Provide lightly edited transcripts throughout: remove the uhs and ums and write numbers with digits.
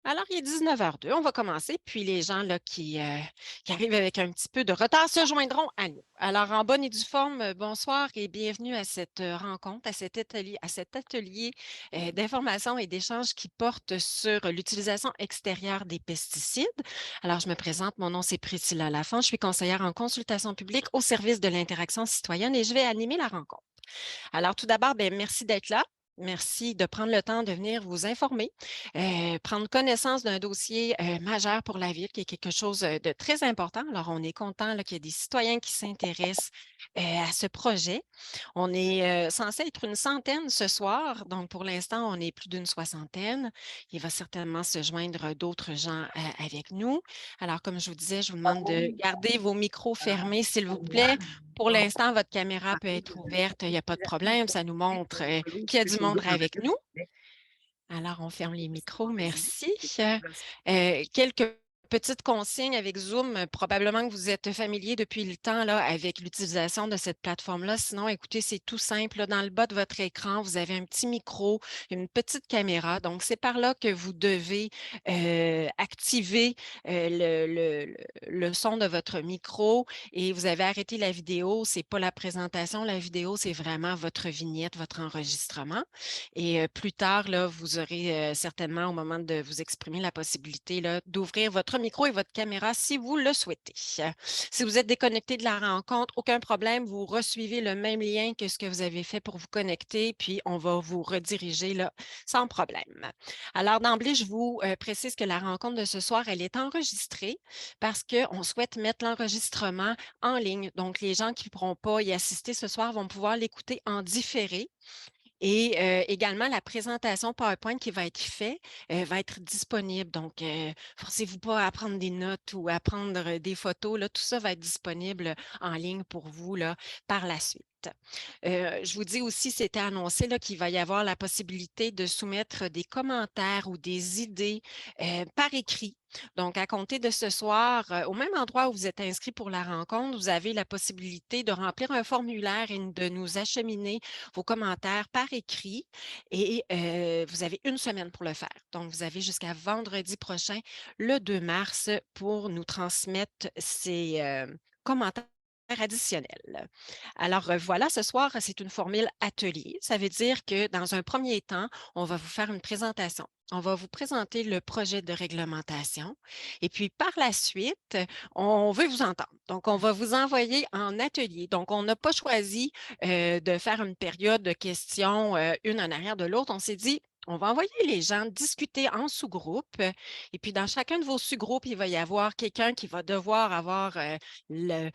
Alors, il est 19h02, on va commencer, puis les gens là, qui arrivent avec un petit peu de retard se joindront à nous. Alors, en bonne et due forme, bonsoir et bienvenue à cette rencontre, à cet atelier d'information et d'échange qui porte sur l'utilisation extérieure des pesticides. Alors, je me présente, mon nom c'est Priscilla Lafont, je suis conseillère en consultation publique au service de l'interaction citoyenne et je vais animer la rencontre. Alors, tout d'abord, ben, merci d'être là. Merci de prendre le temps de venir vous informer, prendre connaissance d'un dossier majeur pour la ville, qui est quelque chose de très important. Alors, on est content là, qu'il y ait des citoyens qui s'intéressent à ce projet. On est censé être une centaine ce soir, donc pour l'instant, on est plus d'une soixantaine. Il va certainement se joindre d'autres gens avec nous. Alors, comme je vous disais, je vous demande de garder vos micros fermés, s'il vous plaît. Pour l'instant, votre caméra peut être ouverte, il n'y a pas de problème. Ça nous montre qu'il y a du monde avec nous. Alors, on ferme les micros, merci. Quelques petites consignes avec Zoom. Probablement que vous êtes familier depuis le temps là, avec l'utilisation de cette plateforme-là. Sinon, écoutez, c'est tout simple, là. Dans le bas de votre écran, vous avez un petit micro, une petite caméra. Donc, c'est par là que vous devez activer le son de votre micro et vous avez arrêté la vidéo. Ce n'est pas la présentation, la vidéo, c'est vraiment votre vignette, votre enregistrement. Et plus tard, là, vous aurez certainement, au moment de vous exprimer, la possibilité là, d'ouvrir votre micro et votre caméra si vous le souhaitez. Si vous êtes déconnecté de la rencontre, aucun problème, vous resuivez le même lien que ce que vous avez fait pour vous connecter, puis on va vous rediriger là, sans problème. Alors, d'emblée, je vous précise que la rencontre de ce soir, elle est enregistrée parce qu'on souhaite mettre l'enregistrement en ligne. Donc, les gens qui ne pourront pas y assister ce soir vont pouvoir l'écouter en différé et également, la présentation PowerPoint qui va être faite va être disponible. Donc, forcez-vous pas à prendre des notes ou à prendre des photos. Là, tout ça va être disponible en ligne pour vous là, par la suite. Je vous dis aussi, c'était annoncé là, qu'il va y avoir la possibilité de soumettre des commentaires ou des idées par écrit. Donc, à compter de ce soir, au même endroit où vous êtes inscrit pour la rencontre, vous avez la possibilité de remplir un formulaire et de nous acheminer vos commentaires par écrit et vous avez une semaine pour le faire. Donc, vous avez jusqu'à vendredi prochain, le 2 mars, pour nous transmettre ces commentaires additionnels. Alors voilà, ce soir, c'est une formule atelier. Ça veut dire que dans un premier temps, on va vous faire une présentation. On va vous présenter le projet de réglementation et puis par la suite, on veut vous entendre. Donc, on va vous envoyer en atelier. Donc, on n'a pas choisi de faire une période de questions une en arrière de l'autre. On s'est dit, on va envoyer les gens discuter en sous-groupe. Et puis, dans chacun de vos sous-groupes, il va y avoir quelqu'un qui va devoir avoir le,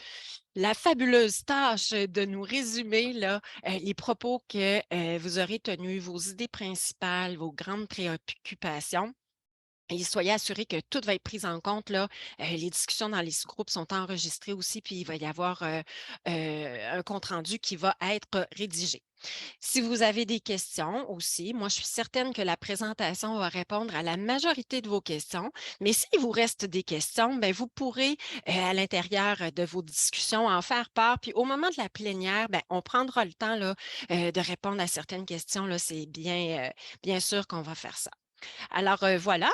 la fabuleuse tâche de nous résumer là, les propos que vous aurez tenus, vos idées principales, vos grandes préoccupations. Et soyez assurés que tout va être pris en compte. Là. Les discussions dans les sous-groupes sont enregistrées aussi, puis il va y avoir un compte-rendu qui va être rédigé. Si vous avez des questions aussi, moi, je suis certaine que la présentation va répondre à la majorité de vos questions. Mais s'il vous reste des questions, bien, vous pourrez, à l'intérieur de vos discussions, en faire part. Puis au moment de la plénière, bien, on prendra le temps là, de répondre à certaines questions. Là, c'est bien sûr qu'on va faire ça. Alors voilà,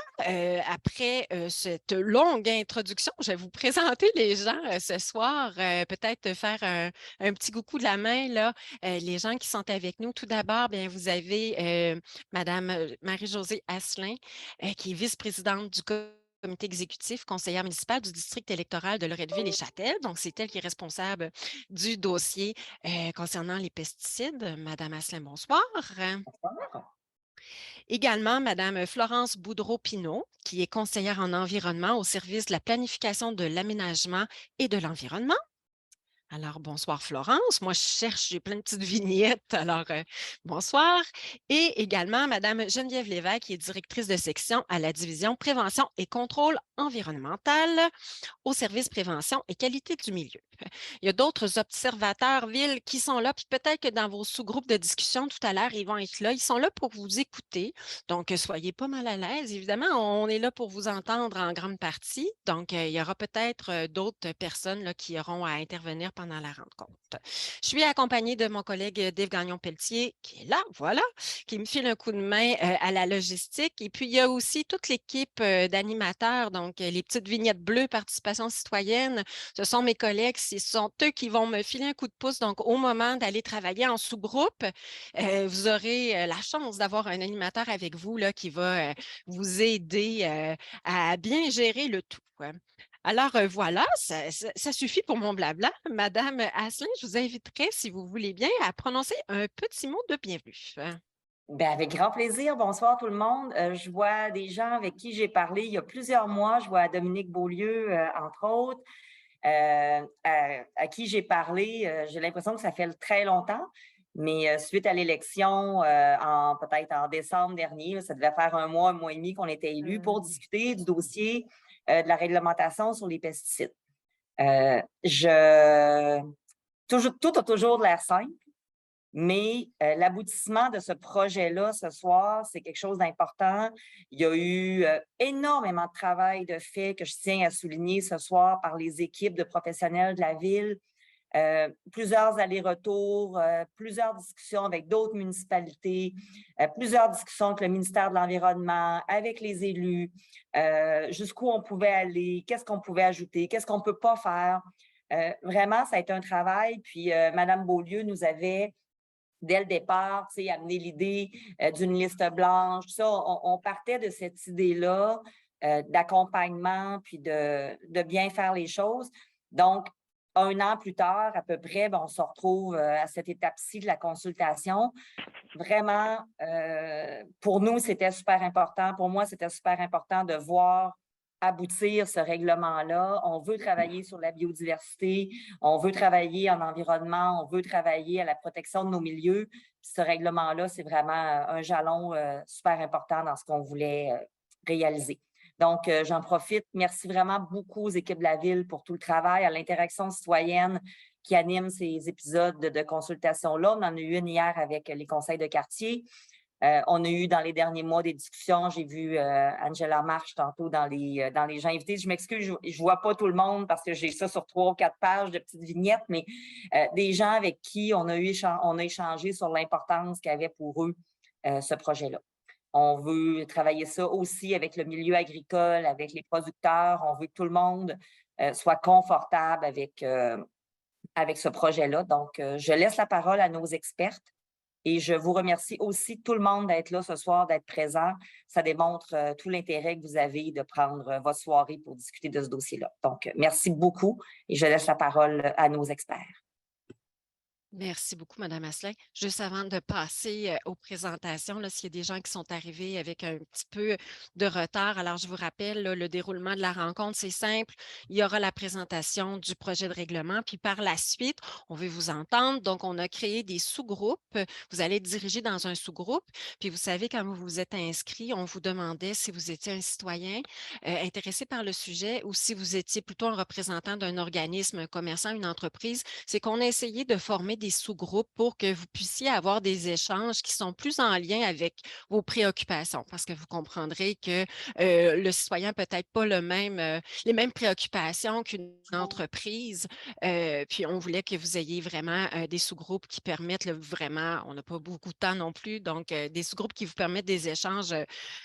après cette longue introduction, je vais vous présenter les gens ce soir, peut-être faire un petit coucou de la main, là, les gens qui sont avec nous. Tout d'abord, bien, vous avez Madame Marie-Josée Asselin, qui est vice-présidente du comité exécutif, conseillère municipale du district électoral de Loretteville et Châtel. Donc, c'est elle qui est responsable du dossier concernant les pesticides. Madame Asselin, bonsoir. Également, Madame Florence Boudreau-Pinot, qui est conseillère en environnement au service de la planification de l'aménagement et de l'environnement. Alors, bonsoir Florence. Moi, je cherche, j'ai plein de petites vignettes. Alors, bonsoir. Et également, Madame Geneviève Lévesque, qui est directrice de section à la division prévention et contrôle environnemental au service prévention et qualité du milieu. Il y a d'autres observateurs villes qui sont là, puis peut-être que dans vos sous-groupes de discussion tout à l'heure, ils vont être là. Ils sont là pour vous écouter. Donc, soyez pas mal à l'aise. Évidemment, on est là pour vous entendre en grande partie. Donc, il y aura peut-être d'autres personnes là, qui auront à intervenir pendant la rencontre. Je suis accompagnée de mon collègue Dave Gagnon-Pelletier, qui est là, voilà, qui me file un coup de main à la logistique. Et puis, il y a aussi toute l'équipe d'animateurs, donc les petites vignettes bleues, participation citoyenne. Ce sont mes collègues, ce sont eux qui vont me filer un coup de pouce. Donc, au moment d'aller travailler en sous-groupe, vous aurez la chance d'avoir un animateur avec vous là, qui va vous aider à bien gérer le tout. Alors voilà, ça suffit pour mon blabla. Madame Asselin, je vous inviterai, si vous voulez bien, à prononcer un petit mot de bienvenue. Ben, avec grand plaisir. Bonsoir tout le monde. Je vois des gens avec qui j'ai parlé il y a plusieurs mois. Je vois Dominique Beaulieu, entre autres, à qui j'ai parlé. J'ai l'impression que ça fait très longtemps, mais suite à l'élection, peut-être en décembre dernier, là, ça devait faire un mois et demi qu'on était élus pour discuter du dossier de la réglementation sur les pesticides. Tout a toujours de l'air simple. Mais l'aboutissement de ce projet-là ce soir, c'est quelque chose d'important. Il y a eu énormément de travail de fait que je tiens à souligner ce soir par les équipes de professionnels de la ville. Plusieurs allers-retours, plusieurs discussions avec d'autres municipalités, plusieurs discussions avec le ministère de l'Environnement, avec les élus, jusqu'où on pouvait aller, qu'est-ce qu'on pouvait ajouter, qu'est-ce qu'on ne peut pas faire. Vraiment, ça a été un travail. Puis, Mme Beaulieu nous avait dès le départ, tu sais, amener l'idée d'une liste blanche, tout ça, on partait de cette idée-là d'accompagnement puis de bien faire les choses. Donc, un an plus tard, à peu près, ben, on se retrouve à cette étape-ci de la consultation. Vraiment, pour nous, c'était super important. Pour moi, c'était super important de voir aboutir ce règlement-là. On veut travailler sur la biodiversité, on veut travailler en environnement, on veut travailler à la protection de nos milieux. Puis ce règlement-là, c'est vraiment un jalon super important dans ce qu'on voulait réaliser. Donc, j'en profite. Merci vraiment beaucoup aux équipes de la Ville pour tout le travail, à l'interaction citoyenne qui anime ces épisodes de consultation-là. On en a eu une hier avec les conseils de quartier. On a eu dans les derniers mois des discussions. J'ai vu Angela Marche tantôt dans les gens invités. Je m'excuse, je ne vois pas tout le monde parce que j'ai ça sur 3 ou 4 pages de petites vignettes, mais des gens avec qui on a échangé sur l'importance qu'avait pour eux ce projet-là. On veut travailler ça aussi avec le milieu agricole, avec les producteurs. On veut que tout le monde soit confortable avec ce projet-là. Donc, je laisse la parole à nos expertes et je vous remercie aussi tout le monde d'être là ce soir, d'être présent. Ça démontre tout l'intérêt que vous avez de prendre votre soirée pour discuter de ce dossier-là. Donc, merci beaucoup et je laisse la parole à nos experts. Merci beaucoup, Madame Asselin. Juste avant de passer aux présentations, là, s'il y a des gens qui sont arrivés avec un petit peu de retard, alors je vous rappelle, là, le déroulement de la rencontre, c'est simple. Il y aura la présentation du projet de règlement, puis par la suite, on veut vous entendre. Donc, on a créé des sous-groupes. Vous allez être dirigé dans un sous-groupe. Puis, vous savez, quand vous vous êtes inscrit, on vous demandait si vous étiez un citoyen intéressé par le sujet ou si vous étiez plutôt un représentant d'un organisme, un commerçant, une entreprise. C'est qu'on a essayé de former des sous-groupes pour que vous puissiez avoir des échanges qui sont plus en lien avec vos préoccupations, parce que vous comprendrez que le citoyen n'a peut-être pas les mêmes préoccupations qu'une entreprise. Puis on voulait que vous ayez vraiment des sous-groupes qui permettent vraiment, on n'a pas beaucoup de temps non plus, donc des sous-groupes qui vous permettent des échanges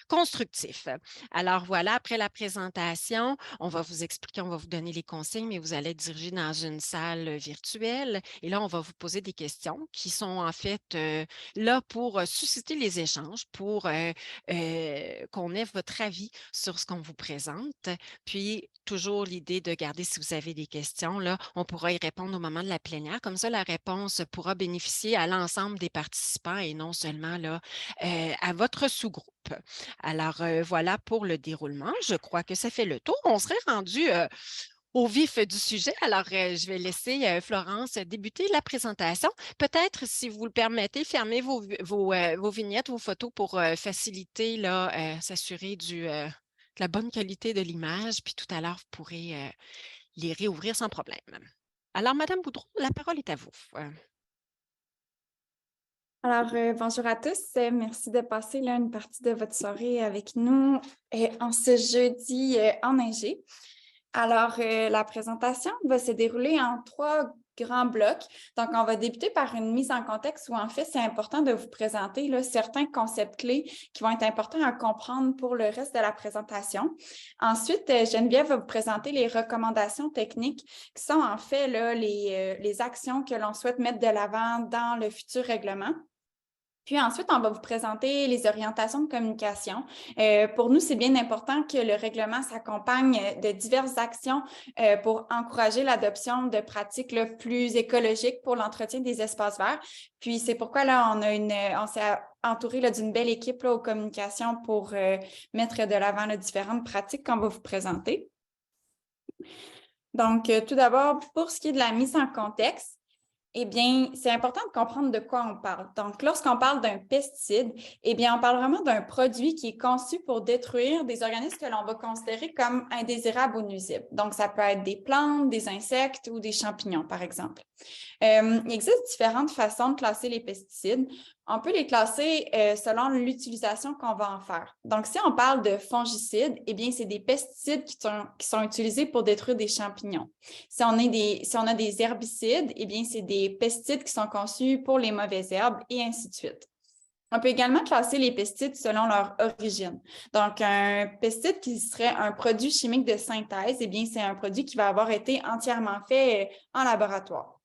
constructifs. Alors voilà, après la présentation, on va vous expliquer, on va vous donner les consignes, mais vous allez être dirigé dans une salle virtuelle. Et là, on va vous poser des questions qui sont en fait là pour susciter les échanges, pour qu'on ait votre avis sur ce qu'on vous présente. Puis, toujours l'idée de garder, si vous avez des questions, là, on pourra y répondre au moment de la plénière. Comme ça, la réponse pourra bénéficier à l'ensemble des participants et non seulement là, à votre sous-groupe. Alors, voilà pour le déroulement. Je crois que ça fait le tour. On serait rendu au vif du sujet. Alors, je vais laisser Florence débuter la présentation. Peut-être, si vous le permettez, fermez vos vignettes, vos photos pour faciliter, là, s'assurer de la bonne qualité de l'image. Puis tout à l'heure, vous pourrez les réouvrir sans problème. Alors, Madame Boudreau, la parole est à vous. Alors, bonjour à tous. Merci de passer là, une partie de votre soirée avec nous en ce jeudi enneigé. Alors, la présentation va se dérouler en 3 grands blocs. Donc, on va débuter par une mise en contexte où, en fait, c'est important de vous présenter là, certains concepts clés qui vont être importants à comprendre pour le reste de la présentation. Ensuite, Geneviève va vous présenter les recommandations techniques qui sont en fait là, les actions que l'on souhaite mettre de l'avant dans le futur règlement. Puis ensuite, on va vous présenter les orientations de communication. Pour nous, c'est bien important que le règlement s'accompagne de diverses actions pour encourager l'adoption de pratiques là, plus écologiques pour l'entretien des espaces verts. Puis c'est pourquoi là, on s'est entouré là, d'une belle équipe là, aux communications pour mettre de l'avant là, différentes pratiques qu'on va vous présenter. Donc, tout d'abord, pour ce qui est de la mise en contexte, eh bien, c'est important de comprendre de quoi on parle. Donc, lorsqu'on parle d'un pesticide, eh bien, on parle vraiment d'un produit qui est conçu pour détruire des organismes que l'on va considérer comme indésirables ou nuisibles. Donc, ça peut être des plantes, des insectes ou des champignons, par exemple. Il existe différentes façons de classer les pesticides. On peut les classer selon l'utilisation qu'on va en faire. Donc, si on parle de fongicides, eh bien, c'est des pesticides qui sont utilisés pour détruire des champignons. Si on a des herbicides, eh bien, c'est des pesticides qui sont conçus pour les mauvaises herbes et ainsi de suite. On peut également classer les pesticides selon leur origine. Donc, un pesticide qui serait un produit chimique de synthèse, eh bien, c'est un produit qui va avoir été entièrement fait en laboratoire.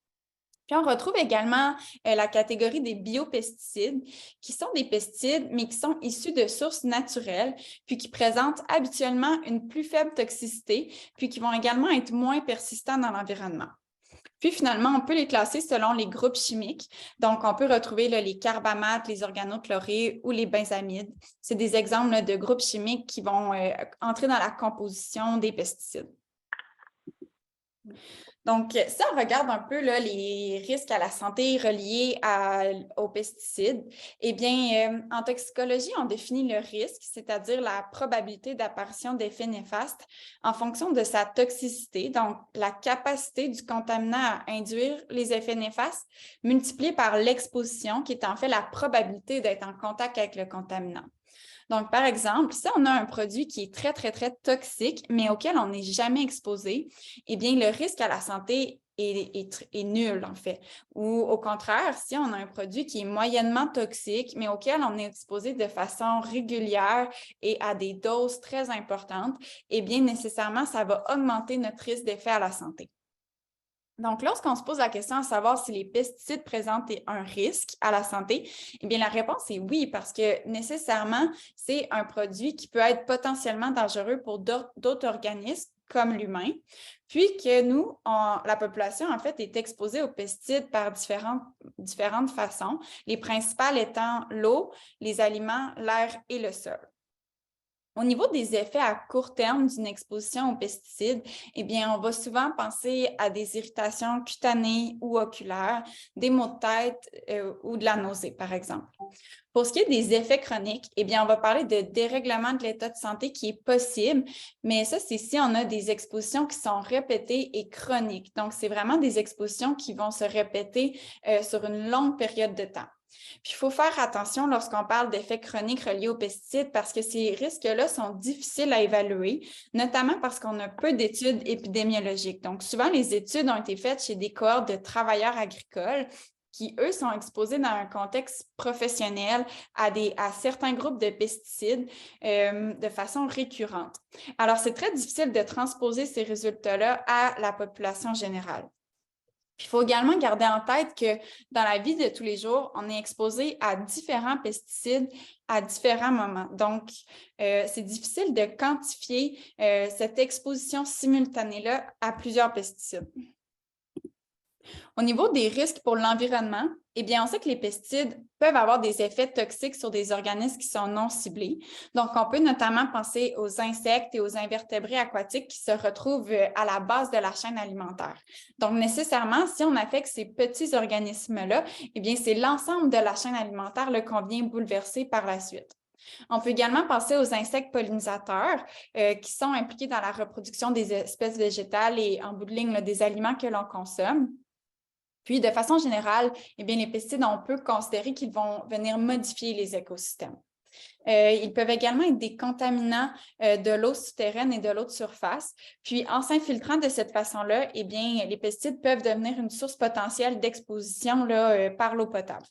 Puis, on retrouve également la catégorie des biopesticides, qui sont des pesticides, mais qui sont issus de sources naturelles, puis qui présentent habituellement une plus faible toxicité, puis qui vont également être moins persistants dans l'environnement. Puis finalement, on peut les classer selon les groupes chimiques. Donc, on peut retrouver là, les carbamates, les organochlorés ou les benzamides. C'est des exemples là, de groupes chimiques qui vont entrer dans la composition des pesticides. Donc, si on regarde un peu là, les risques à la santé reliés aux pesticides, eh bien, en toxicologie, on définit le risque, c'est-à-dire la probabilité d'apparition d'effets néfastes en fonction de sa toxicité, donc la capacité du contaminant à induire les effets néfastes, multipliée par l'exposition, qui est en fait la probabilité d'être en contact avec le contaminant. Donc, par exemple, si on a un produit qui est très, très, très toxique, mais auquel on n'est jamais exposé, eh bien, le risque à la santé est nul, en fait. Ou au contraire, si on a un produit qui est moyennement toxique, mais auquel on est exposé de façon régulière et à des doses très importantes, eh bien, nécessairement, ça va augmenter notre risque d'effet à la santé. Donc, lorsqu'on se pose la question à savoir si les pesticides présentent un risque à la santé, eh bien, la réponse est oui, parce que nécessairement, c'est un produit qui peut être potentiellement dangereux pour d'autres organismes comme l'humain, puis que nous, la population, en fait, est exposée aux pesticides par différentes façons, les principales étant l'eau, les aliments, l'air et le sol. Au niveau des effets à court terme d'une exposition aux pesticides, eh bien, on va souvent penser à des irritations cutanées ou oculaires, des maux de tête ou de la nausée, par exemple. Pour ce qui est des effets chroniques, eh bien, on va parler de dérèglement de l'état de santé qui est possible, mais ça, c'est si on a des expositions qui sont répétées et chroniques. Donc, c'est vraiment des expositions qui vont se répéter sur une longue période de temps. Puis, il faut faire attention lorsqu'on parle d'effets chroniques reliés aux pesticides parce que ces risques-là sont difficiles à évaluer, notamment parce qu'on a peu d'études épidémiologiques. Donc, souvent, les études ont été faites chez des cohortes de travailleurs agricoles qui, eux, sont exposés dans un contexte professionnel à certains groupes de pesticides de façon récurrente. Alors, c'est très difficile de transposer ces résultats-là à la population générale. Puis, il faut également garder en tête que dans la vie de tous les jours, on est exposé à différents pesticides à différents moments. Donc, c'est difficile de quantifier cette exposition simultanée-là à plusieurs pesticides. Au niveau des risques pour l'environnement, eh bien, on sait que les pesticides peuvent avoir des effets toxiques sur des organismes qui sont non ciblés. Donc, on peut notamment penser aux insectes et aux invertébrés aquatiques qui se retrouvent à la base de la chaîne alimentaire. Donc, nécessairement, si on affecte ces petits organismes-là, eh bien, c'est l'ensemble de la chaîne alimentaire qu'on vient bouleverser par la suite. On peut également penser aux insectes pollinisateurs qui sont impliqués dans la reproduction des espèces végétales et, en bout de ligne, des aliments que l'on consomme. Puis, de façon générale, eh bien, les pesticides, on peut considérer qu'ils vont venir modifier les écosystèmes. Ils peuvent également être des contaminants de l'eau souterraine et de l'eau de surface. Puis, en s'infiltrant de cette façon-là, eh bien, les pesticides peuvent devenir une source potentielle d'exposition par l'eau potable.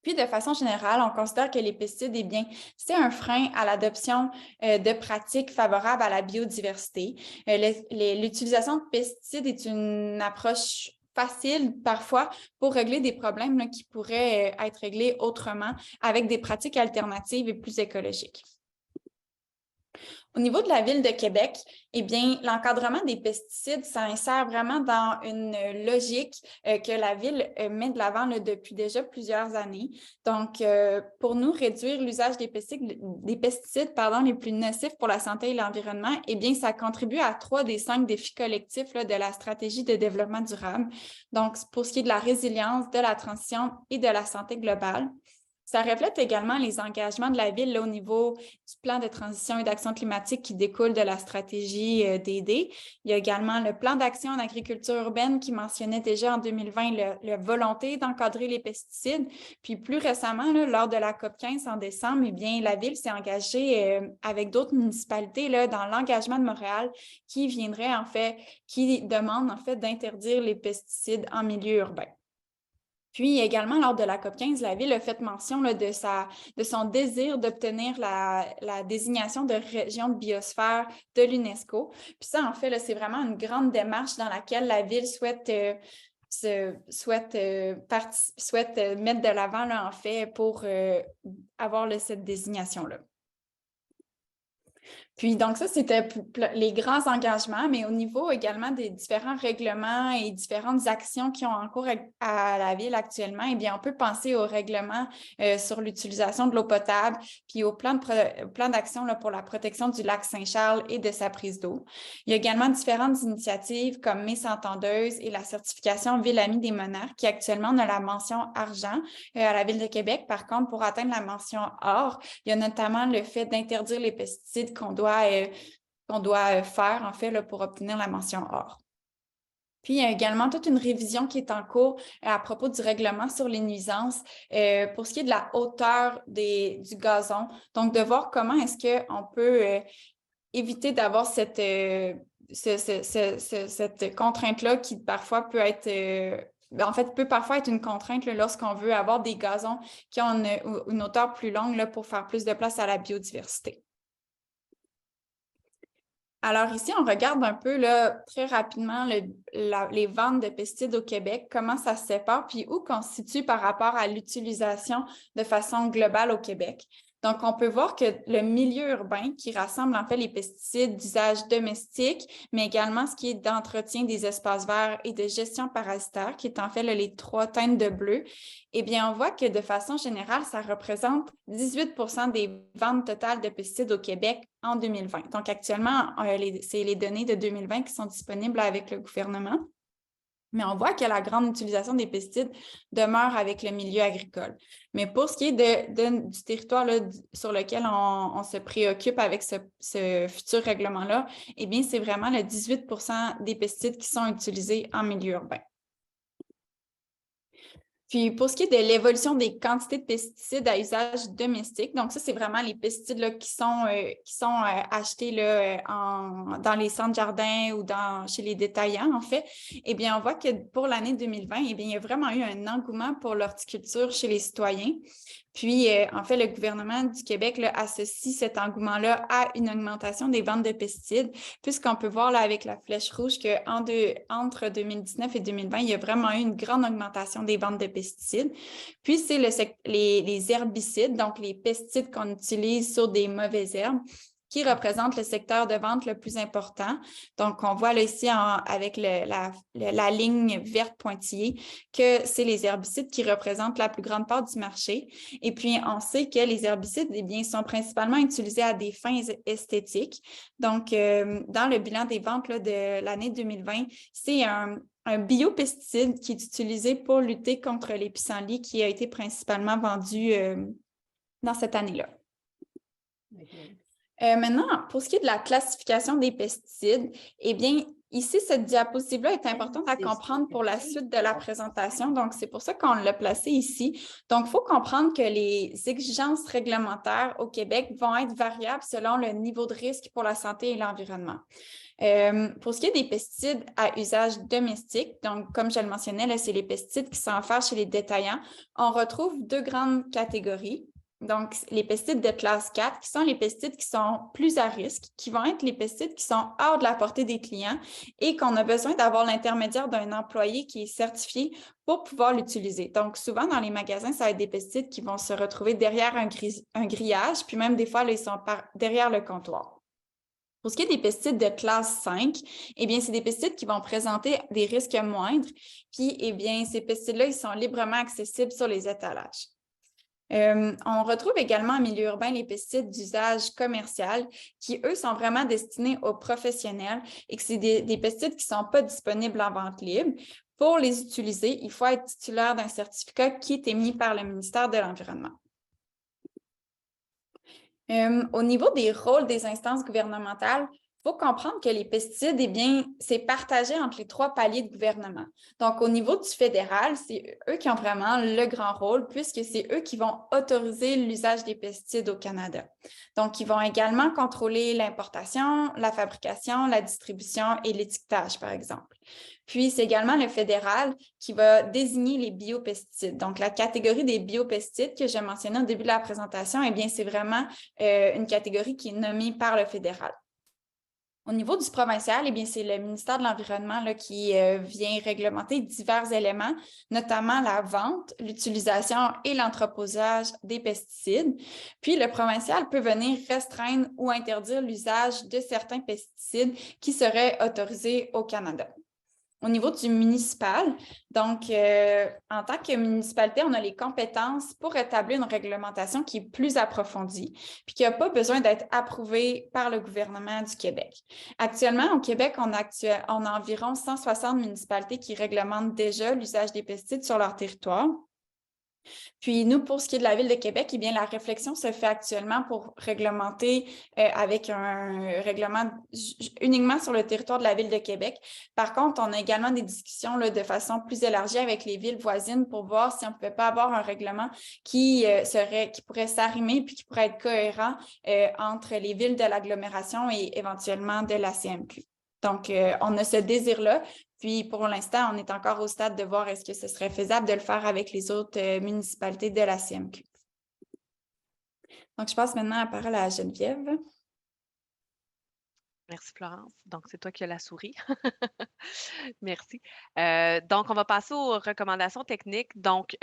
Puis, de façon générale, on considère que les pesticides, eh bien, c'est un frein à l'adoption de pratiques favorables à la biodiversité. L'utilisation de pesticides est une approche facile parfois pour régler des problèmes là, qui pourraient être réglés autrement avec des pratiques alternatives et plus écologiques. Au niveau de la Ville de Québec, eh bien, l'encadrement des pesticides s'insère vraiment dans une logique que la Ville met de l'avant depuis déjà plusieurs années. Donc, pour nous, réduire l'usage des pesticides les plus nocifs pour la santé et l'environnement, eh bien, ça contribue à 3 des 5 défis collectifs là, de la stratégie de développement durable. Donc, pour ce qui est de la résilience, de la transition et de la santé globale. Ça reflète également les engagements de la Ville là, au niveau du plan de transition et d'action climatique qui découle de la stratégie DD. Il y a également le plan d'action en agriculture urbaine qui mentionnait déjà en 2020 la volonté d'encadrer les pesticides. Puis plus récemment, là, lors de la COP15 en décembre, eh bien, la Ville s'est engagée avec d'autres municipalités là, dans l'engagement de Montréal qui demande en fait d'interdire les pesticides en milieu urbain. Puis également, lors de la COP15, la Ville a fait mention là, de son désir d'obtenir la désignation de région de biosphère de l'UNESCO. Puis ça, en fait, c'est vraiment une grande démarche dans laquelle la Ville souhaite mettre de l'avant, là, en fait, pour avoir cette désignation-là. Puis, donc ça, c'était les grands engagements, mais au niveau également des différents règlements et différentes actions qui ont en cours à la Ville actuellement, eh bien, on peut penser au règlement sur l'utilisation de l'eau potable, puis au plan d'action pour la protection du lac Saint-Charles et de sa prise d'eau. Il y a également différentes initiatives comme Mes Entendeuses et la certification Ville Amie des Monarques, qui actuellement ont la mention argent à la Ville de Québec. Par contre, pour atteindre la mention or, il y a notamment le fait d'interdire les pesticides qu'on doit faire, en fait, là, pour obtenir la mention or. Puis, il y a également toute une révision qui est en cours à propos du règlement sur les nuisances pour ce qui est de la hauteur du gazon. Donc, de voir comment est-ce qu'on peut éviter d'avoir cette contrainte-là qui parfois peut être... peut parfois être une contrainte là, lorsqu'on veut avoir des gazons qui ont une hauteur plus longue là, pour faire plus de place à la biodiversité. Alors ici, on regarde un peu là, très rapidement les ventes de pesticides au Québec, comment ça se sépare, puis où qu'on se situe par rapport à l'utilisation de façon globale au Québec. Donc, on peut voir que le milieu urbain qui rassemble en fait les pesticides d'usage domestique, mais également ce qui est d'entretien des espaces verts et de gestion parasitaire, qui est en fait là, les 3 teintes de bleu, eh bien, on voit que de façon générale, ça représente 18% des ventes totales de pesticides au Québec en 2020. Donc, actuellement, c'est les données de 2020 qui sont disponibles avec le gouvernement. Mais on voit que la grande utilisation des pesticides demeure avec le milieu agricole. Mais pour ce qui est du territoire là, sur lequel on se préoccupe avec ce futur règlement-là, eh bien, c'est vraiment le 18% des pesticides qui sont utilisés en milieu urbain. Puis, pour ce qui est de l'évolution des quantités de pesticides à usage domestique, donc ça, c'est vraiment les pesticides là, qui sont achetés là, dans les centres jardins ou chez les détaillants, en fait. Eh bien, on voit que pour l'année 2020, eh bien, il y a vraiment eu un engouement pour l'horticulture chez les citoyens. Puis, en fait, le gouvernement du Québec là, associe cet engouement-là à une augmentation des ventes de pesticides, puisqu'on peut voir là, avec la flèche rouge qu'entre 2019 et 2020, il y a vraiment eu une grande augmentation des ventes de pesticides. Puis, c'est les herbicides, donc les pesticides qu'on utilise sur des mauvaises herbes, qui représente le secteur de vente le plus important. Donc, on voit là ici avec la ligne verte pointillée que c'est les herbicides qui représentent la plus grande part du marché. Et puis, on sait que les herbicides, eh bien, sont principalement utilisés à des fins esthétiques. Donc, dans le bilan des ventes là, de l'année 2020, c'est un biopesticide qui est utilisé pour lutter contre les pissenlits qui a été principalement vendu dans cette année-là. Okay. Maintenant, pour ce qui est de la classification des pesticides, eh bien, Ici, cette diapositive-là est importante à comprendre pour la suite de la présentation. Donc, c'est pour ça qu'on l'a placée ici. Donc, il faut comprendre que les exigences réglementaires au Québec vont être variables selon le niveau de risque pour la santé et l'environnement. Pour ce qui est des pesticides à usage domestique, donc comme je le mentionnais, là, c'est les pesticides qui sont offerts chez les détaillants, on retrouve deux grandes catégories. Donc, les pesticides de classe 4, qui sont les pesticides qui sont plus à risque, qui vont être les pesticides qui sont hors de la portée des clients et qu'on a besoin d'avoir l'intermédiaire d'un employé qui est certifié pour pouvoir l'utiliser. Donc, souvent, dans les magasins, ça va être des pesticides qui vont se retrouver derrière un grillage, puis même des fois, là, ils sont derrière le comptoir. Pour ce qui est des pesticides de classe 5, eh bien, c'est des pesticides qui vont présenter des risques moindres. Puis, eh bien, ces pesticides-là, ils sont librement accessibles sur les étalages. On retrouve également en milieu urbain les pesticides d'usage commercial qui, eux, sont vraiment destinés aux professionnels et que c'est des pesticides qui ne sont pas disponibles en vente libre. Pour les utiliser, il faut être titulaire d'un certificat qui est émis par le ministère de l'Environnement. Au niveau des rôles des instances gouvernementales, il faut comprendre que les pesticides, eh bien, c'est partagé entre les 3 paliers de gouvernement. Donc, au niveau du fédéral, c'est eux qui ont vraiment le grand rôle puisque c'est eux qui vont autoriser l'usage des pesticides au Canada. Donc, ils vont également contrôler l'importation, la fabrication, la distribution et l'étiquetage, par exemple. Puis, c'est également le fédéral qui va désigner les biopesticides. Donc, la catégorie des biopesticides que j'ai mentionnée au début de la présentation, eh bien, c'est vraiment une catégorie qui est nommée par le fédéral. Au niveau du provincial, eh bien, c'est le ministère de l'Environnement là, qui vient réglementer divers éléments, notamment la vente, l'utilisation et l'entreposage des pesticides. Puis, le provincial peut venir restreindre ou interdire l'usage de certains pesticides qui seraient autorisés au Canada. Au niveau du municipal, donc en tant que municipalité, on a les compétences pour établir une réglementation qui est plus approfondie puis qui n'a pas besoin d'être approuvée par le gouvernement du Québec. Actuellement, au Québec, on a environ 160 municipalités qui réglementent déjà l'usage des pesticides sur leur territoire. Puis nous, pour ce qui est de la Ville de Québec, eh bien, la réflexion se fait actuellement pour réglementer avec un règlement uniquement sur le territoire de la Ville de Québec. Par contre, on a également des discussions là, de façon plus élargie avec les villes voisines pour voir si on ne pouvait pas avoir un règlement qui pourrait s'arrimer puis qui pourrait être cohérent entre les villes de l'agglomération et éventuellement de la CMQ. Donc, on a ce désir-là. Puis, pour l'instant, on est encore au stade de voir est-ce que ce serait faisable de le faire avec les autres municipalités de la CMQ. Donc, je passe maintenant la parole à Geneviève. Merci, Florence. Donc, c'est toi qui as la souris. Merci. Donc, on va passer aux recommandations techniques. Donc,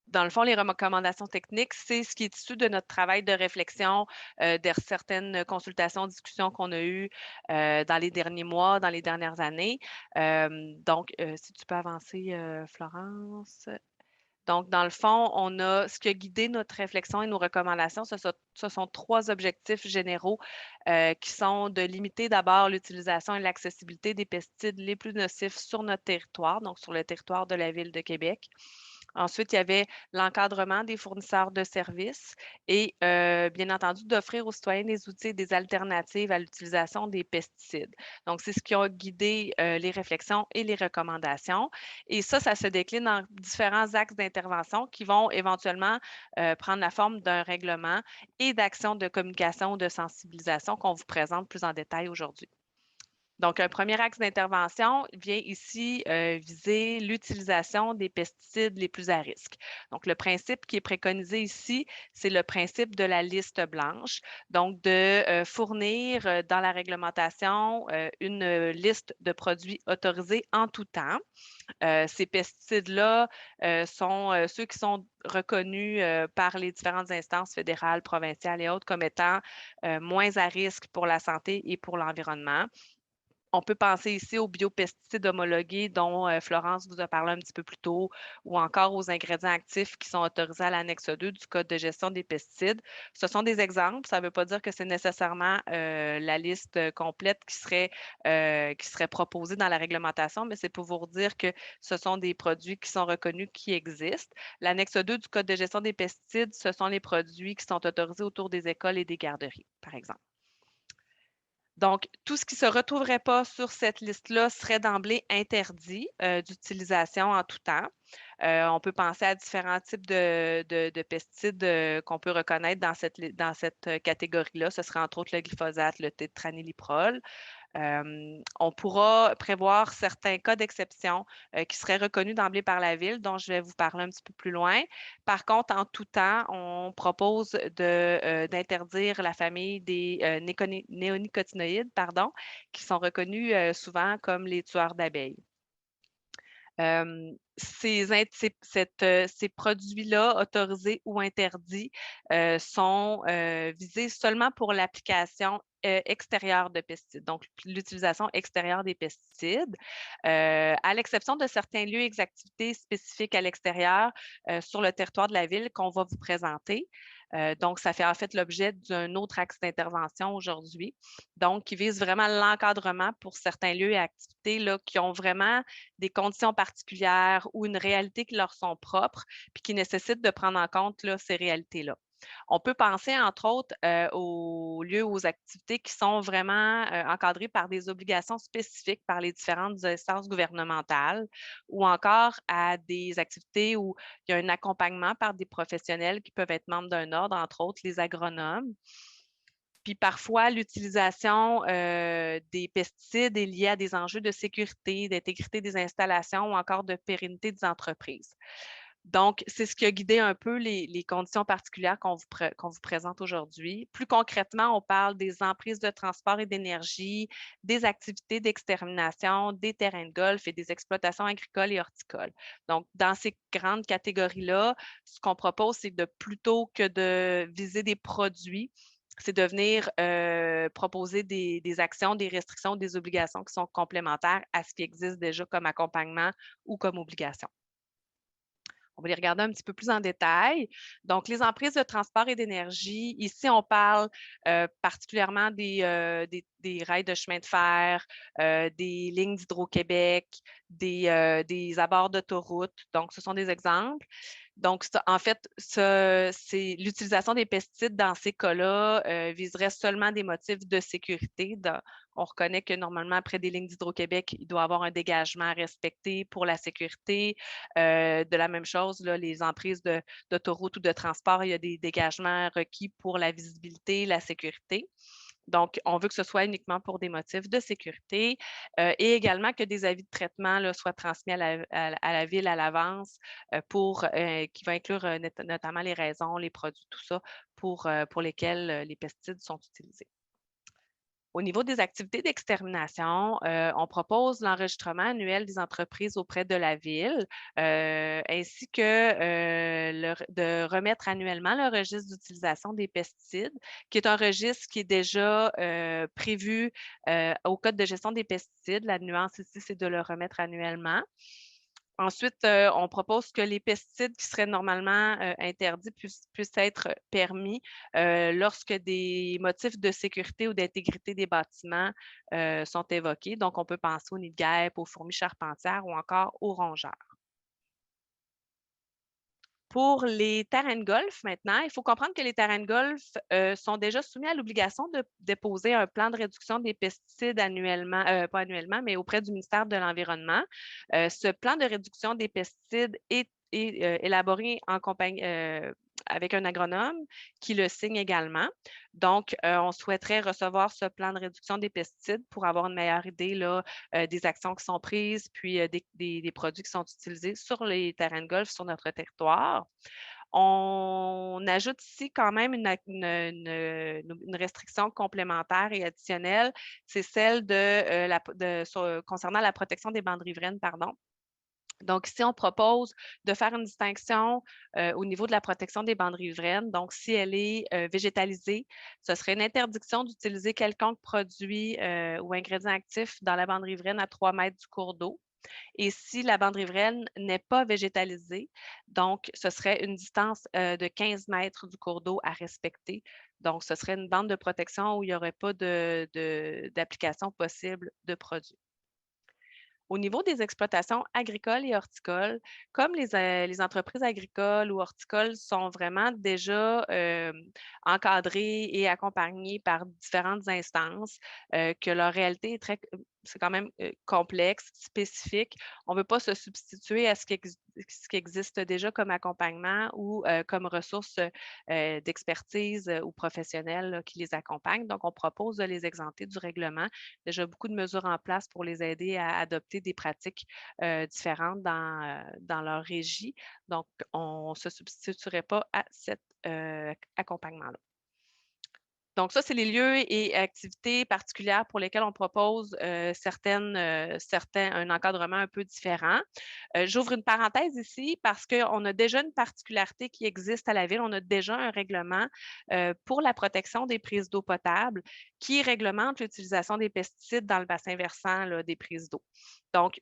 dans le fond, les recommandations techniques, c'est ce qui est issu de notre travail de réflexion, de certaines consultations, discussions qu'on a eues dans les derniers mois, dans les dernières années. Donc, si tu peux avancer, Florence. Donc, dans le fond, on a ce qui a guidé notre réflexion et nos recommandations. Ce sont 3 objectifs généraux qui sont de limiter d'abord l'utilisation et l'accessibilité des pesticides les plus nocifs sur notre territoire, donc sur le territoire de la Ville de Québec. Ensuite, il y avait l'encadrement des fournisseurs de services et, bien entendu, d'offrir aux citoyens des outils et des alternatives à l'utilisation des pesticides. Donc, c'est ce qui a guidé les réflexions et les recommandations. Et ça se décline en différents axes d'intervention qui vont éventuellement prendre la forme d'un règlement et d'actions de communication ou de sensibilisation qu'on vous présente plus en détail aujourd'hui. Donc, un premier axe d'intervention vient ici viser l'utilisation des pesticides les plus à risque. Donc, le principe qui est préconisé ici, c'est le principe de la liste blanche. Donc, de fournir dans la réglementation une liste de produits autorisés en tout temps. Ces pesticides-là sont ceux qui sont reconnus par les différentes instances fédérales, provinciales et autres comme étant moins à risque pour la santé et pour l'environnement. On peut penser ici aux biopesticides homologués dont Florence vous a parlé un petit peu plus tôt, ou encore aux ingrédients actifs qui sont autorisés à l'annexe 2 du Code de gestion des pesticides. Ce sont des exemples, ça ne veut pas dire que c'est nécessairement la liste complète qui serait proposée dans la réglementation, mais c'est pour vous dire que ce sont des produits qui sont reconnus, qui existent. L'annexe 2 du Code de gestion des pesticides, ce sont les produits qui sont autorisés autour des écoles et des garderies, par exemple. Donc, tout ce qui ne se retrouverait pas sur cette liste-là serait d'emblée interdit d'utilisation en tout temps. On peut penser à différents types de pesticides qu'on peut reconnaître dans cette catégorie-là. Ce serait entre autres le glyphosate, le tétranyliprol. On pourra prévoir certains cas d'exception qui seraient reconnus d'emblée par la Ville, dont je vais vous parler un petit peu plus loin. Par contre, en tout temps, on propose d'interdire la famille des néonicotinoïdes, qui sont reconnus souvent comme les tueurs d'abeilles. Ces produits-là, autorisés ou interdits, sont visés seulement pour l'application extérieure de pesticides, donc l'utilisation extérieure des pesticides, à l'exception de certains lieux et activités spécifiques à l'extérieur sur le territoire de la ville qu'on va vous présenter. Donc, ça fait en fait l'objet d'un autre axe d'intervention aujourd'hui, donc qui vise vraiment l'encadrement pour certains lieux et activités là, qui ont vraiment des conditions particulières ou une réalité qui leur sont propres, puis qui nécessitent de prendre en compte là, ces réalités-là. On peut penser, entre autres, aux lieux, aux activités qui sont vraiment encadrées par des obligations spécifiques par les différentes instances gouvernementales ou encore à des activités où il y a un accompagnement par des professionnels qui peuvent être membres d'un ordre, entre autres les agronomes. Puis parfois, l'utilisation des pesticides est liée à des enjeux de sécurité, d'intégrité des installations ou encore de pérennité des entreprises. Donc, c'est ce qui a guidé un peu les conditions particulières qu'on vous présente aujourd'hui. Plus concrètement, on parle des emprises de transport et d'énergie, des activités d'extermination, des terrains de golf et des exploitations agricoles et horticoles. Donc, dans ces grandes catégories-là, ce qu'on propose, c'est de plutôt que de viser des produits, c'est de venir proposer des actions, des restrictions, des obligations qui sont complémentaires à ce qui existe déjà comme accompagnement ou comme obligation. On va les regarder un petit peu plus en détail. Donc, les emprises de transport et d'énergie, ici, on parle particulièrement des rails de chemin de fer, des lignes d'Hydro-Québec, des abords d'autoroutes. Donc, ce sont des exemples. Donc, en fait, c'est l'utilisation des pesticides dans ces cas-là viserait seulement des motifs de sécurité. On reconnaît que normalement, après des lignes d'Hydro-Québec, il doit y avoir un dégagement à respecter pour la sécurité. De la même chose, là, les emprises d'autoroute ou de transport, il y a des dégagements requis pour la visibilité, la sécurité. Donc, on veut que ce soit uniquement pour des motifs de sécurité et également que des avis de traitement là, soient transmis à la ville à l'avance qui va inclure notamment les raisons, les produits, tout ça pour lesquels les pesticides sont utilisés. Au niveau des activités d'extermination, on propose l'enregistrement annuel des entreprises auprès de la ville, ainsi que de remettre annuellement le registre d'utilisation des pesticides, qui est un registre qui est déjà prévu au Code de gestion des pesticides. La nuance ici, c'est de le remettre annuellement. Ensuite, on propose que les pesticides qui seraient normalement interdits puissent être permis lorsque des motifs de sécurité ou d'intégrité des bâtiments sont évoqués. Donc, on peut penser aux nids de guêpes, aux fourmis charpentières ou encore aux rongeurs. Pour les terrains de golf, maintenant, il faut comprendre que les terrains de golf sont déjà soumis à l'obligation de déposer un plan de réduction des pesticides annuellement, pas annuellement, mais auprès du ministère de l'Environnement. Ce plan de réduction des pesticides est élaboré en compagnie avec un agronome qui le signe également. Donc, on souhaiterait recevoir ce plan de réduction des pesticides pour avoir une meilleure idée là, des actions qui sont prises, puis des produits qui sont utilisés sur les terrains de golf sur notre territoire. On ajoute ici quand même une restriction complémentaire et additionnelle, c'est celle concernant la protection des bandes riveraines, pardon. Donc, ici, on propose de faire une distinction au niveau de la protection des bandes riveraines. Donc, si elle est végétalisée, ce serait une interdiction d'utiliser quelconque produit ou ingrédient actif dans la bande riveraine à 3 mètres du cours d'eau. Et si la bande riveraine n'est pas végétalisée, donc ce serait une distance de 15 mètres du cours d'eau à respecter. Donc, ce serait une bande de protection où il n'y aurait pas d'application possible de produit. Au niveau des exploitations agricoles et horticoles, comme les entreprises agricoles ou horticoles sont vraiment déjà encadrées et accompagnées par différentes instances, que leur réalité est c'est quand même complexe, spécifique. On ne veut pas se substituer à ce qui existe déjà comme accompagnement ou comme ressources d'expertise ou professionnelles là, qui les accompagnent. Donc, on propose de les exempter du règlement. Déjà beaucoup de mesures en place pour les aider à adopter des pratiques différentes dans leur régie. Donc, on ne se substituerait pas à cet accompagnement-là. Donc, ça, c'est les lieux et activités particulières pour lesquelles on propose un encadrement un peu différent. J'ouvre une parenthèse ici parce qu'on a déjà une particularité qui existe à la ville. On a déjà un règlement pour la protection des prises d'eau potable qui réglemente l'utilisation des pesticides dans le bassin versant là, des prises d'eau. Donc,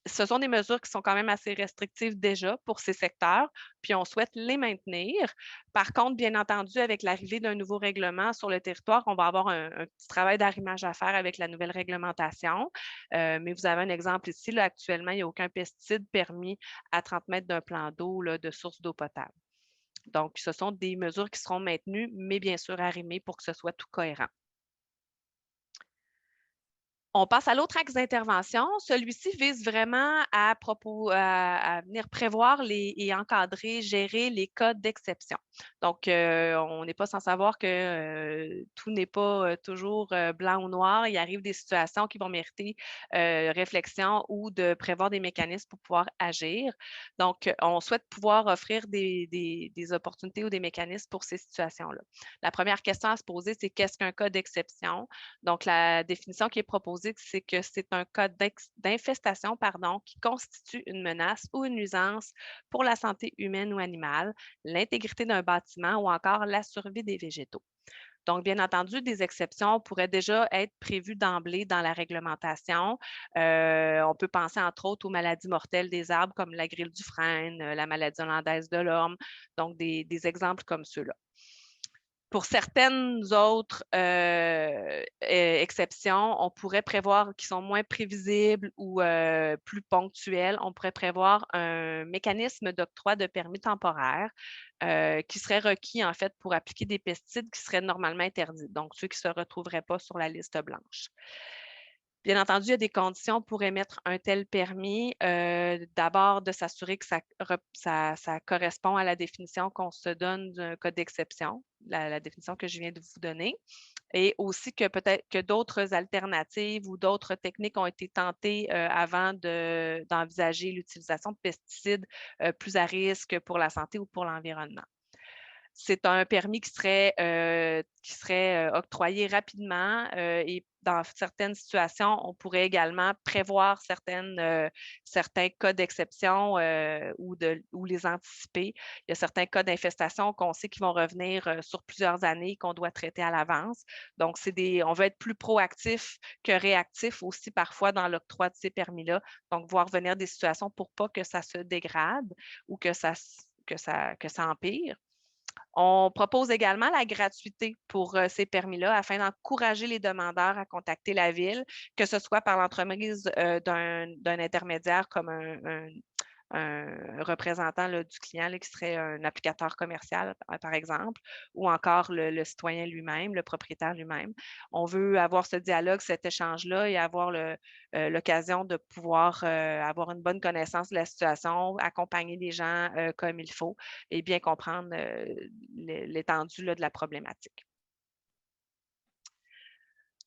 ce sont des mesures qui sont quand même assez restrictives déjà pour ces secteurs, puis on souhaite les maintenir. Par contre, bien entendu, avec l'arrivée d'un nouveau règlement sur le territoire, on va avoir un petit travail d'arrimage à faire avec la nouvelle réglementation. Mais vous avez un exemple ici. Là, actuellement, il n'y a aucun pesticide permis à 30 mètres d'un plan d'eau de source d'eau potable. Donc, ce sont des mesures qui seront maintenues, mais bien sûr arrimées pour que ce soit tout cohérent. On passe à l'autre axe d'intervention. Celui-ci vise vraiment à venir prévoir et encadrer, gérer les cas d'exception. Donc, on n'est pas sans savoir que tout n'est pas toujours blanc ou noir. Il arrive des situations qui vont mériter réflexion ou de prévoir des mécanismes pour pouvoir agir. Donc, on souhaite pouvoir offrir des opportunités ou des mécanismes pour ces situations-là. La première question à se poser, c'est qu'est-ce qu'un cas d'exception? Donc, la définition qui est proposée, c'est que c'est un cas d'infestation qui constitue une menace ou une nuisance pour la santé humaine ou animale, l'intégrité d'un bâtiment ou encore la survie des végétaux. Donc, bien entendu, des exceptions pourraient déjà être prévues d'emblée dans la réglementation. On peut penser entre autres aux maladies mortelles des arbres comme la grille du frêne, la maladie hollandaise de l'orme, donc des exemples comme ceux-là. Pour certaines autres exceptions, on pourrait prévoir qui sont moins prévisibles ou plus ponctuelles. On pourrait prévoir un mécanisme d'octroi de permis temporaire qui serait requis en fait pour appliquer des pesticides qui seraient normalement interdits, donc ceux qui ne se retrouveraient pas sur la liste blanche. Bien entendu, il y a des conditions pour émettre un tel permis. D'abord, de s'assurer que ça correspond à la définition qu'on se donne d'un cas d'exception, la définition que je viens de vous donner. Et aussi que peut-être que d'autres alternatives ou d'autres techniques ont été tentées avant d'envisager l'utilisation de pesticides plus à risque pour la santé ou pour l'environnement. C'est un permis qui serait octroyé rapidement et dans certaines situations, on pourrait également prévoir certains cas d'exception ou les anticiper. Il y a certains cas d'infestation qu'on sait qui vont revenir sur plusieurs années qu'on doit traiter à l'avance. Donc, on veut être plus proactif que réactif aussi parfois dans l'octroi de ces permis-là. Donc, voir venir des situations pour pas que ça se dégrade ou que ça empire. On propose également la gratuité pour ces permis-là afin d'encourager les demandeurs à contacter la ville, que ce soit par l'entremise d'un intermédiaire comme un représentant là, du client là, qui serait un applicateur commercial, par exemple, ou encore le citoyen lui-même, le propriétaire lui-même. On veut avoir ce dialogue, cet échange-là et avoir l'occasion de pouvoir avoir une bonne connaissance de la situation, accompagner les gens comme il faut et bien comprendre l'étendue de la problématique.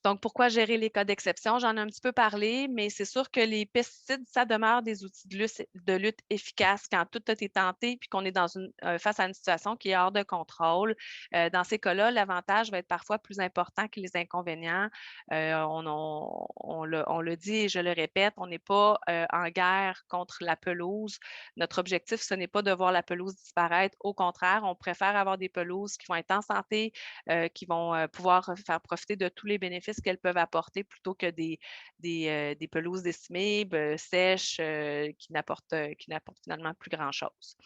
Donc, pourquoi gérer les cas d'exception? J'en ai un petit peu parlé, mais c'est sûr que les pesticides, ça demeure des outils de lutte efficaces quand tout a été tenté puis qu'on est face à une situation qui est hors de contrôle. Dans ces cas-là, l'avantage va être parfois plus important que les inconvénients. On le dit et je le répète, on n'est pas en guerre contre la pelouse. Notre objectif, ce n'est pas de voir la pelouse disparaître. Au contraire, on préfère avoir des pelouses qui vont être en santé, qui vont pouvoir faire profiter de tous les bénéfices qu'elles peuvent apporter plutôt que des pelouses décimées, sèches, qui n'apportent finalement plus grand-chose.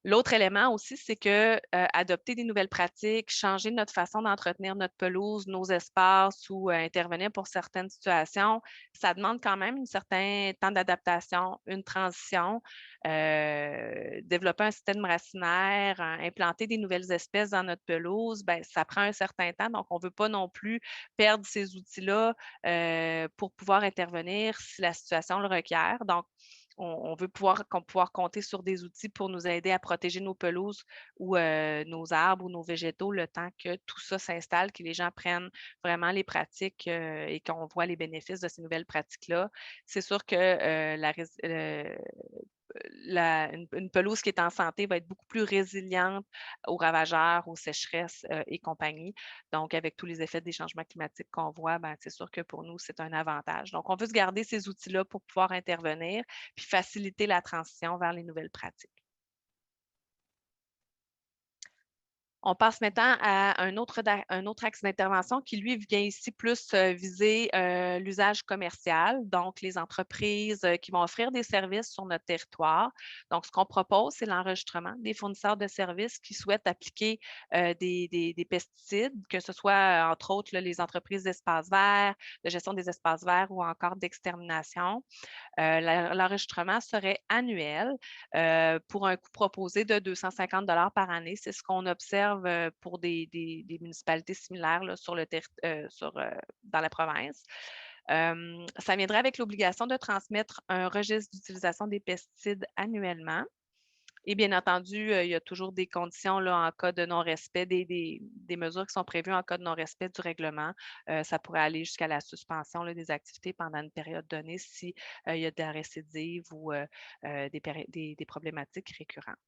L'autre élément aussi, c'est que adopter des nouvelles pratiques, changer notre façon d'entretenir notre pelouse, nos espaces ou intervenir pour certaines situations, ça demande quand même un certain temps d'adaptation, une transition, développer un système racinaire, implanter des nouvelles espèces dans notre pelouse, ben, ça prend un certain temps. Donc, on ne veut pas non plus perdre ces outils-là pour pouvoir intervenir si la situation le requiert. Donc, on veut pouvoir compter sur des outils pour nous aider à protéger nos pelouses ou nos arbres ou nos végétaux le temps que tout ça s'installe, que les gens prennent vraiment les pratiques et qu'on voit les bénéfices de ces nouvelles pratiques-là. C'est sûr que une pelouse qui est en santé va être beaucoup plus résiliente aux ravageurs, aux sécheresses et compagnie. Donc, avec tous les effets des changements climatiques qu'on voit, ben, c'est sûr que pour nous, c'est un avantage. Donc, on veut se garder ces outils-là pour pouvoir intervenir puis faciliter la transition vers les nouvelles pratiques. On passe maintenant à un autre axe d'intervention qui, lui, vient ici plus viser l'usage commercial, donc les entreprises qui vont offrir des services sur notre territoire. Donc, ce qu'on propose, c'est l'enregistrement des fournisseurs de services qui souhaitent appliquer des pesticides, que ce soit, entre autres, là, les entreprises d'espaces verts, de gestion des espaces verts ou encore d'extermination. L'enregistrement serait annuel pour un coût proposé de 250 par année. C'est ce qu'on observe pour des municipalités similaires là, dans la province. Ça viendrait avec l'obligation de transmettre un registre d'utilisation des pesticides annuellement. Et bien entendu, il y a toujours des conditions là, en cas de non-respect, des mesures qui sont prévues en cas de non-respect du règlement. Ça pourrait aller jusqu'à la suspension là, des activités pendant une période donnée s'il y a de la récidive ou des problématiques récurrentes.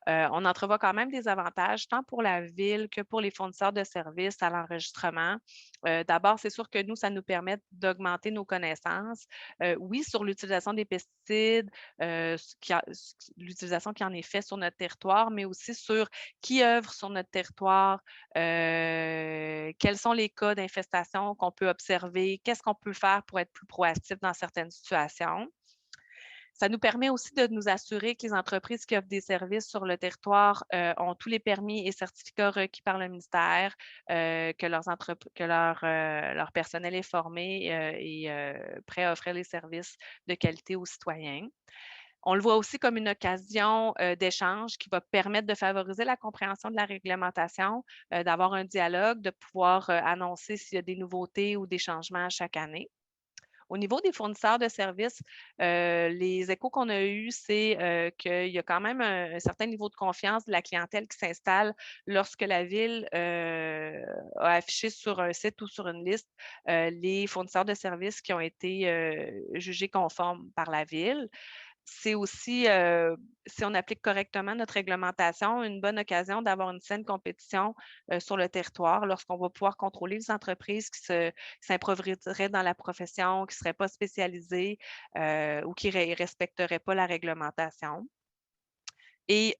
On entrevoit quand même des avantages tant pour la ville que pour les fournisseurs de services à l'enregistrement. D'abord, c'est sûr que nous, ça nous permet d'augmenter nos connaissances. Oui, sur l'utilisation des pesticides, l'utilisation qui en est faite sur notre territoire, mais aussi sur qui œuvre sur notre territoire, quels sont les cas d'infestation qu'on peut observer, qu'est-ce qu'on peut faire pour être plus proactif dans certaines situations. Ça nous permet aussi de nous assurer que les entreprises qui offrent des services sur le territoire ont tous les permis et certificats requis par le ministère, que leur personnel est formé et prêt à offrir les services de qualité aux citoyens. On le voit aussi comme une occasion d'échange qui va permettre de favoriser la compréhension de la réglementation, d'avoir un dialogue, de pouvoir annoncer s'il y a des nouveautés ou des changements chaque année. Au niveau des fournisseurs de services, les échos qu'on a eus, c'est qu'il y a quand même un certain niveau de confiance de la clientèle qui s'installe lorsque la Ville a affiché sur un site ou sur une liste les fournisseurs de services qui ont été jugés conformes par la Ville. C'est aussi, si on applique correctement notre réglementation, une bonne occasion d'avoir une saine compétition sur le territoire lorsqu'on va pouvoir contrôler les entreprises qui s'improviseraient dans la profession, qui ne seraient pas spécialisées ou qui ne respecteraient pas la réglementation. Et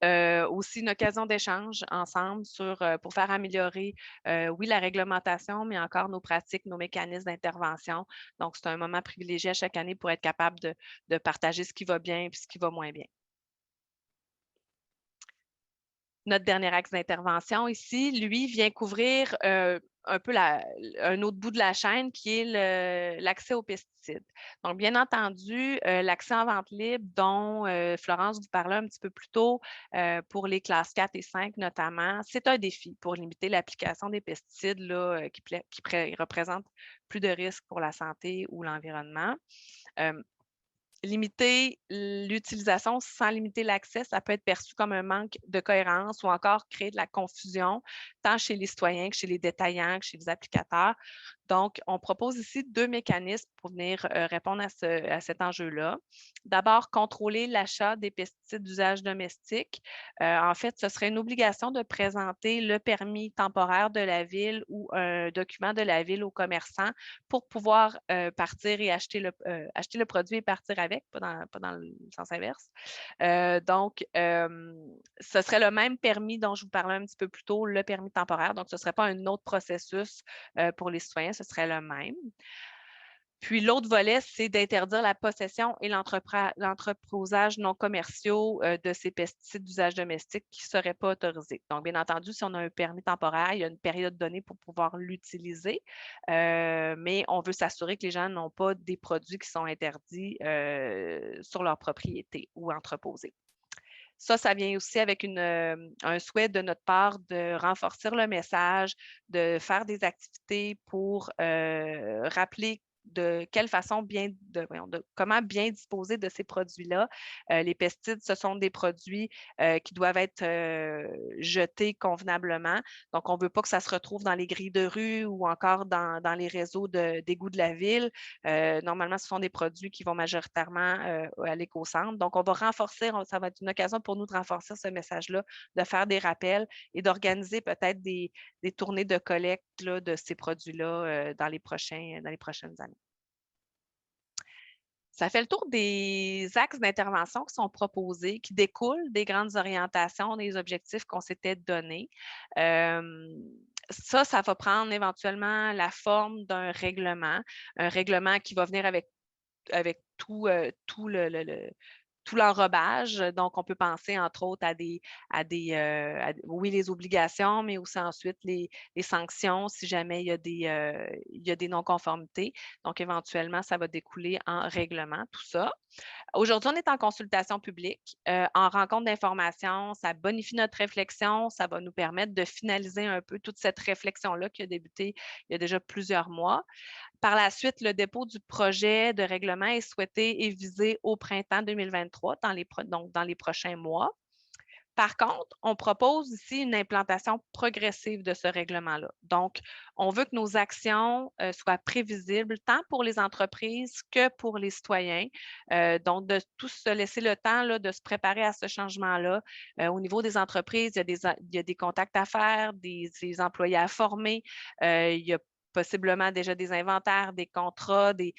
aussi une occasion d'échange ensemble pour faire améliorer, oui, la réglementation, mais encore nos pratiques, nos mécanismes d'intervention. Donc, c'est un moment privilégié à chaque année pour être capable de partager ce qui va bien et ce qui va moins bien. Notre dernier axe d'intervention ici, lui, vient couvrir un peu un autre bout de la chaîne qui est l'accès aux pesticides. Donc, bien entendu, l'accès en vente libre dont Florence vous parlait un petit peu plus tôt pour les classes 4 et 5 notamment, c'est un défi pour limiter l'application des pesticides là, qui représentent plus de risques pour la santé ou l'environnement. Limiter l'utilisation sans limiter l'accès, ça peut être perçu comme un manque de cohérence ou encore créer de la confusion, tant chez les citoyens que chez les détaillants, que chez les applicateurs. Donc, on propose ici 2 mécanismes pour venir répondre à cet enjeu-là. D'abord, contrôler l'achat des pesticides d'usage domestique. En fait, ce serait une obligation de présenter le permis temporaire de la ville ou un document de la ville aux commerçants pour pouvoir partir et acheter le produit et partir avec, pas dans le sens inverse. Donc, ce serait le même permis dont je vous parlais un petit peu plus tôt, le permis temporaire. Donc, ce ne serait pas un autre processus pour les citoyens, ce serait le même. Puis l'autre volet, c'est d'interdire la possession et l'entreposage non commerciaux de ces pesticides d'usage domestique qui ne seraient pas autorisés. Donc, bien entendu, si on a un permis temporaire, il y a une période donnée pour pouvoir l'utiliser, mais on veut s'assurer que les gens n'ont pas des produits qui sont interdits sur leur propriété ou entreposés. Ça vient aussi avec un souhait de notre part de renforcer le message, de faire des activités pour rappeler de quelle façon comment bien disposer de ces produits-là. Les pesticides, ce sont des produits qui doivent être jetés convenablement. Donc, on ne veut pas que ça se retrouve dans les grilles de rue ou encore dans les réseaux d'égouts de la ville. Normalement, ce sont des produits qui vont majoritairement à l'éco-centre. Donc, on va renforcer, ça va être une occasion pour nous de renforcer ce message-là, de faire des rappels et d'organiser peut-être des tournées de collecte là, de ces produits-là dans les prochaines années. Ça fait le tour des axes d'intervention qui sont proposés, qui découlent des grandes orientations, des objectifs qu'on s'était donnés. Ça va prendre éventuellement la forme d'un règlement, un règlement qui va venir avec tout l'enrobage. Donc, on peut penser, entre autres, oui, les obligations, mais aussi ensuite les sanctions si jamais il y a des non-conformités. Donc, éventuellement, ça va découler en règlement, tout ça. Aujourd'hui, on est en consultation publique, en rencontre d'information. Ça bonifie notre réflexion. Ça va nous permettre de finaliser un peu toute cette réflexion-là qui a débuté il y a déjà plusieurs mois. Par la suite, le dépôt du projet de règlement est souhaité et visé au printemps 2023, donc dans les prochains mois. Par contre, on propose ici une implantation progressive de ce règlement-là. Donc, on veut que nos actions soient prévisibles tant pour les entreprises que pour les citoyens. Donc, de tous se laisser le temps là, de se préparer à ce changement-là. Au niveau des entreprises, il y a des contacts à faire, des employés à former, il y a possiblement déjà des inventaires, des contrats, des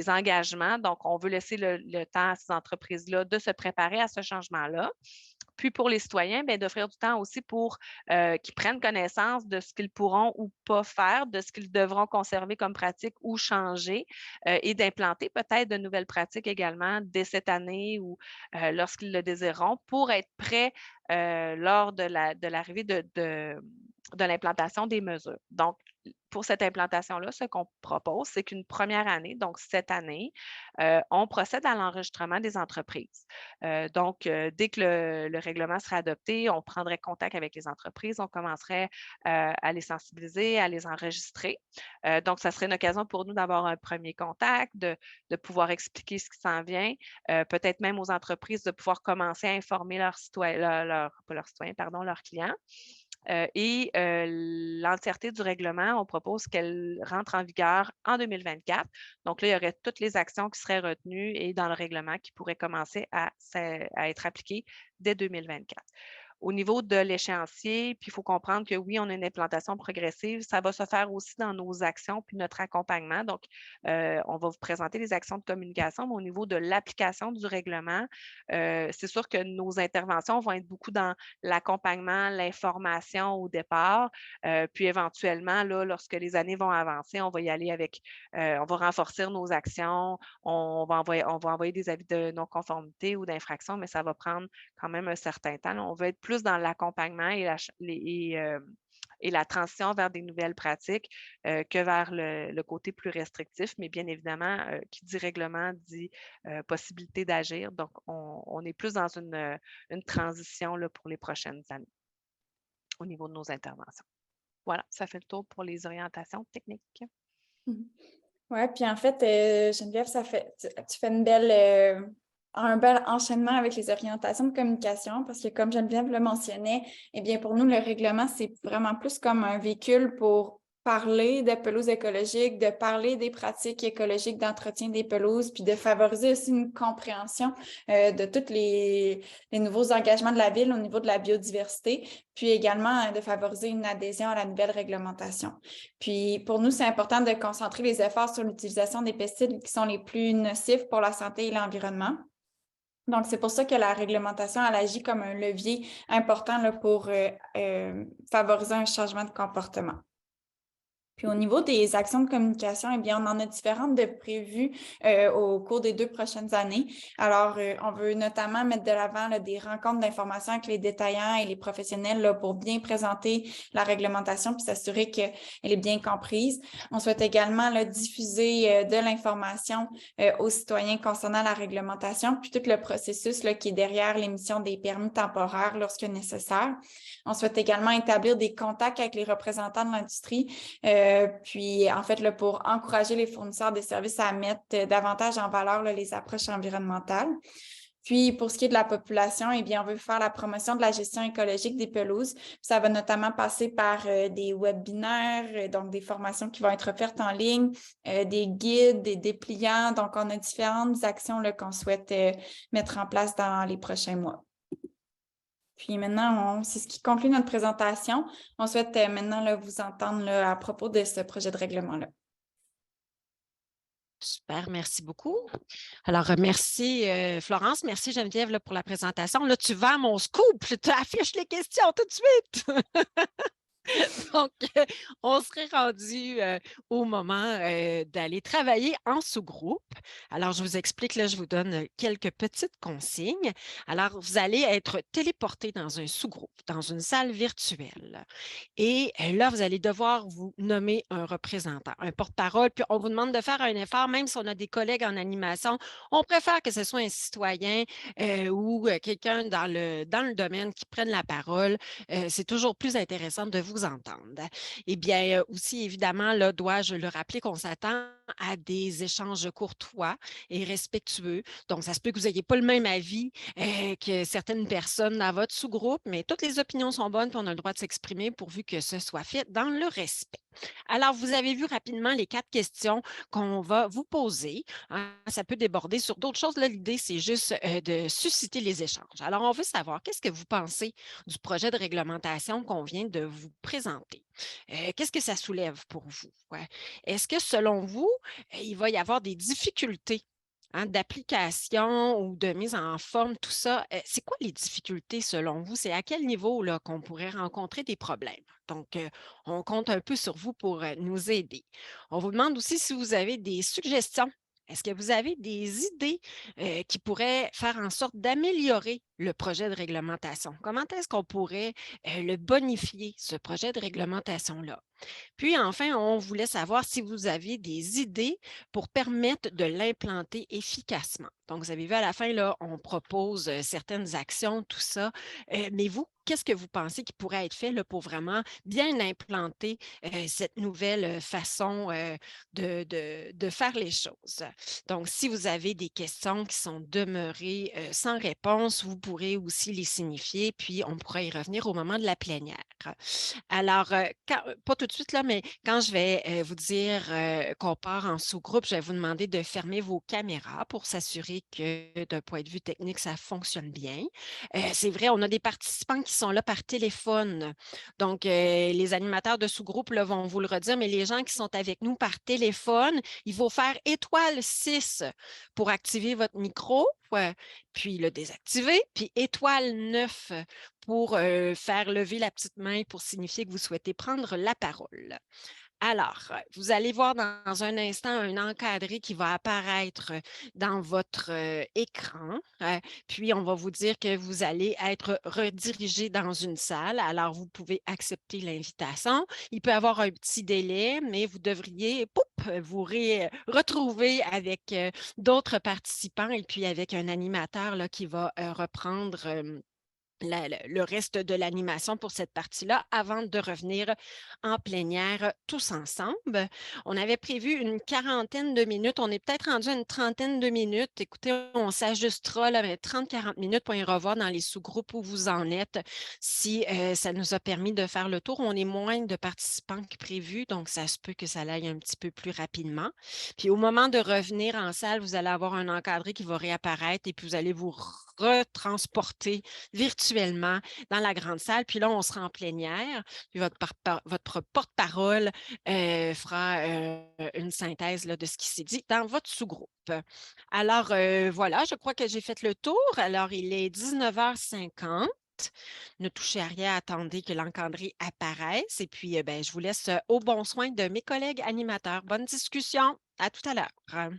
engagements. Donc, on veut laisser le temps à ces entreprises-là de se préparer à ce changement-là. Puis pour les citoyens, d'offrir du temps aussi pour qu'ils prennent connaissance de ce qu'ils pourront ou pas faire, de ce qu'ils devront conserver comme pratique ou changer et d'implanter peut-être de nouvelles pratiques également dès cette année ou lorsqu'ils le désireront pour être prêts lors de l'arrivée de l'implantation des mesures. Donc, pour cette implantation-là, ce qu'on propose, c'est qu'une première année, donc cette année, on procède à l'enregistrement des entreprises. Donc, dès que le règlement sera adopté, on prendrait contact avec les entreprises, on commencerait à les sensibiliser, à les enregistrer. Donc, ça serait une occasion pour nous d'avoir un premier contact, de pouvoir expliquer ce qui s'en vient, peut-être même aux entreprises de pouvoir commencer à informer leurs clients. L'entièreté du règlement, on propose qu'elle rentre en vigueur en 2024. Donc là, il y aurait toutes les actions qui seraient retenues et dans le règlement qui pourraient commencer à être appliquées dès 2024. Au niveau de l'échéancier, puis il faut comprendre que oui, on a une implantation progressive. Ça va se faire aussi dans nos actions puis notre accompagnement. Donc, on va vous présenter les actions de communication, mais au niveau de l'application du règlement, c'est sûr que nos interventions vont être beaucoup dans l'accompagnement, l'information au départ. Puis éventuellement, là, lorsque les années vont avancer, on va y aller on va renforcer nos actions, on va envoyer des avis de non-conformité ou d'infraction, mais ça va prendre quand même un certain temps. Là, on veut être plus dans l'accompagnement et la transition vers des nouvelles pratiques que vers le côté plus restrictif. Mais bien évidemment, qui dit règlement dit possibilité d'agir. Donc, on est plus dans une transition là, pour les prochaines années au niveau de nos interventions. Voilà, ça fait le tour pour les orientations techniques. Oui, puis en fait, Geneviève, tu fais un bel enchaînement avec les orientations de communication parce que, comme Geneviève le mentionnait, eh bien, pour nous, le règlement, c'est vraiment plus comme un véhicule pour parler de pelouses écologiques, de parler des pratiques écologiques d'entretien des pelouses, puis de favoriser aussi une compréhension de tous les nouveaux engagements de la Ville au niveau de la biodiversité, puis également de favoriser une adhésion à la nouvelle réglementation. Puis pour nous, c'est important de concentrer les efforts sur l'utilisation des pesticides qui sont les plus nocifs pour la santé et l'environnement. Donc, c'est pour ça que la réglementation, elle agit comme un levier important là, pour favoriser un changement de comportement. Puis au niveau des actions de communication, eh bien, on en a différentes de prévues au cours des 2 prochaines années. Alors, on veut notamment mettre de l'avant des rencontres d'information avec les détaillants et les professionnels là, pour bien présenter la réglementation puis s'assurer qu'elle est bien comprise. On souhaite également là, diffuser de l'information aux citoyens concernant la réglementation puis tout le processus là, qui est derrière l'émission des permis temporaires lorsque nécessaire. On souhaite également établir des contacts avec les représentants de l'industrie puis, en fait, là, pour encourager les fournisseurs de services à mettre davantage en valeur là, les approches environnementales. Puis, pour ce qui est de la population, eh bien, on veut faire la promotion de la gestion écologique des pelouses. Ça va notamment passer par des webinaires, donc des formations qui vont être offertes en ligne, des guides, des dépliants. Donc, on a différentes actions là, qu'on souhaite mettre en place dans les prochains mois. Puis maintenant, c'est ce qui conclut notre présentation. On souhaite maintenant là, vous entendre là, à propos de ce projet de règlement-là. Super, merci beaucoup. Alors, merci Florence, merci Geneviève là, pour la présentation. Là, tu vends mon scoop, tu affiches les questions tout de suite. Donc, on serait rendu au moment d'aller travailler en sous-groupe. Alors, je vous explique, là, je vous donne quelques petites consignes. Alors, vous allez être téléporté dans un sous-groupe, dans une salle virtuelle. Et là, vous allez devoir vous nommer un représentant, un porte-parole. Puis, on vous demande de faire un effort, même si on a des collègues en animation. On préfère que ce soit un citoyen ou quelqu'un dans le domaine qui prenne la parole. C'est toujours plus intéressant de vous entendre. Eh bien, aussi, évidemment, là, dois-je le rappeler qu'on s'attend à des échanges courtois et respectueux. Donc, ça se peut que vous n'ayez pas le même avis que certaines personnes dans votre sous-groupe, mais toutes les opinions sont bonnes et on a le droit de s'exprimer pourvu que ce soit fait dans le respect. Alors, vous avez vu rapidement les 4 questions qu'on va vous poser. Hein. Ça peut déborder sur d'autres choses. Là, l'idée, c'est juste de susciter les échanges. Alors, on veut savoir, qu'est-ce que vous pensez du projet de réglementation qu'on vient de vous présenter? Qu'est-ce que ça soulève pour vous? Ouais. Est-ce que, selon vous, il va y avoir des difficultés d'application ou de mise en forme, tout ça? C'est quoi les difficultés selon vous? C'est à quel niveau là, qu'on pourrait rencontrer des problèmes? Donc, on compte un peu sur vous pour nous aider. On vous demande aussi si vous avez des suggestions. Est-ce que vous avez des idées qui pourraient faire en sorte d'améliorer le projet de réglementation? Comment est-ce qu'on pourrait le bonifier, ce projet de réglementation-là? Puis enfin, on voulait savoir si vous avez des idées pour permettre de l'implanter efficacement. Donc, vous avez vu à la fin, là, on propose certaines actions, tout ça. Mais vous, qu'est-ce que vous pensez qui pourrait être fait là, pour vraiment bien implanter cette nouvelle façon de faire les choses? Donc, si vous avez des questions qui sont demeurées sans réponse, vous pourrez aussi les signifier, puis on pourra y revenir au moment de la plénière. Alors, pas tout de suite, là, mais quand je vais vous dire qu'on part en sous-groupe, je vais vous demander de fermer vos caméras pour s'assurer que d'un point de vue technique, ça fonctionne bien. C'est vrai, on a des participants qui sont là par téléphone. Donc, les animateurs de sous-groupe là, vont vous le redire, mais les gens qui sont avec nous par téléphone, il faut faire étoile 6 pour activer votre micro, puis le désactiver, puis étoile 9 pour faire lever la petite main pour signifier que vous souhaitez prendre la parole. Alors, vous allez voir dans un instant un encadré qui va apparaître dans votre écran. Puis, on va vous dire que vous allez être redirigé dans une salle. Alors, vous pouvez accepter l'invitation. Il peut y avoir un petit délai, mais vous devriez vous retrouver avec d'autres participants et puis avec un animateur là, qui va reprendre le reste de l'animation pour cette partie-là avant de revenir en plénière tous ensemble. On avait prévu une 40aine de minutes. On est peut-être rendu à une 30aine de minutes. Écoutez, on s'ajustera là, 30-40 minutes pour y revoir dans les sous-groupes où vous en êtes si ça nous a permis de faire le tour. On est moins de participants que prévu, donc ça se peut que ça aille un petit peu plus rapidement. Puis au moment de revenir en salle, vous allez avoir un encadré qui va réapparaître et puis vous allez vous retransporter virtuellement dans la grande salle. Puis là, on sera en plénière. Puis votre porte-parole fera une synthèse là, de ce qui s'est dit dans votre sous-groupe. Alors, voilà, je crois que j'ai fait le tour. Alors, il est 19h50. Ne touchez à rien, attendez que l'encadré apparaisse. Et puis, je vous laisse au bon soin de mes collègues animateurs. Bonne discussion. À tout à l'heure.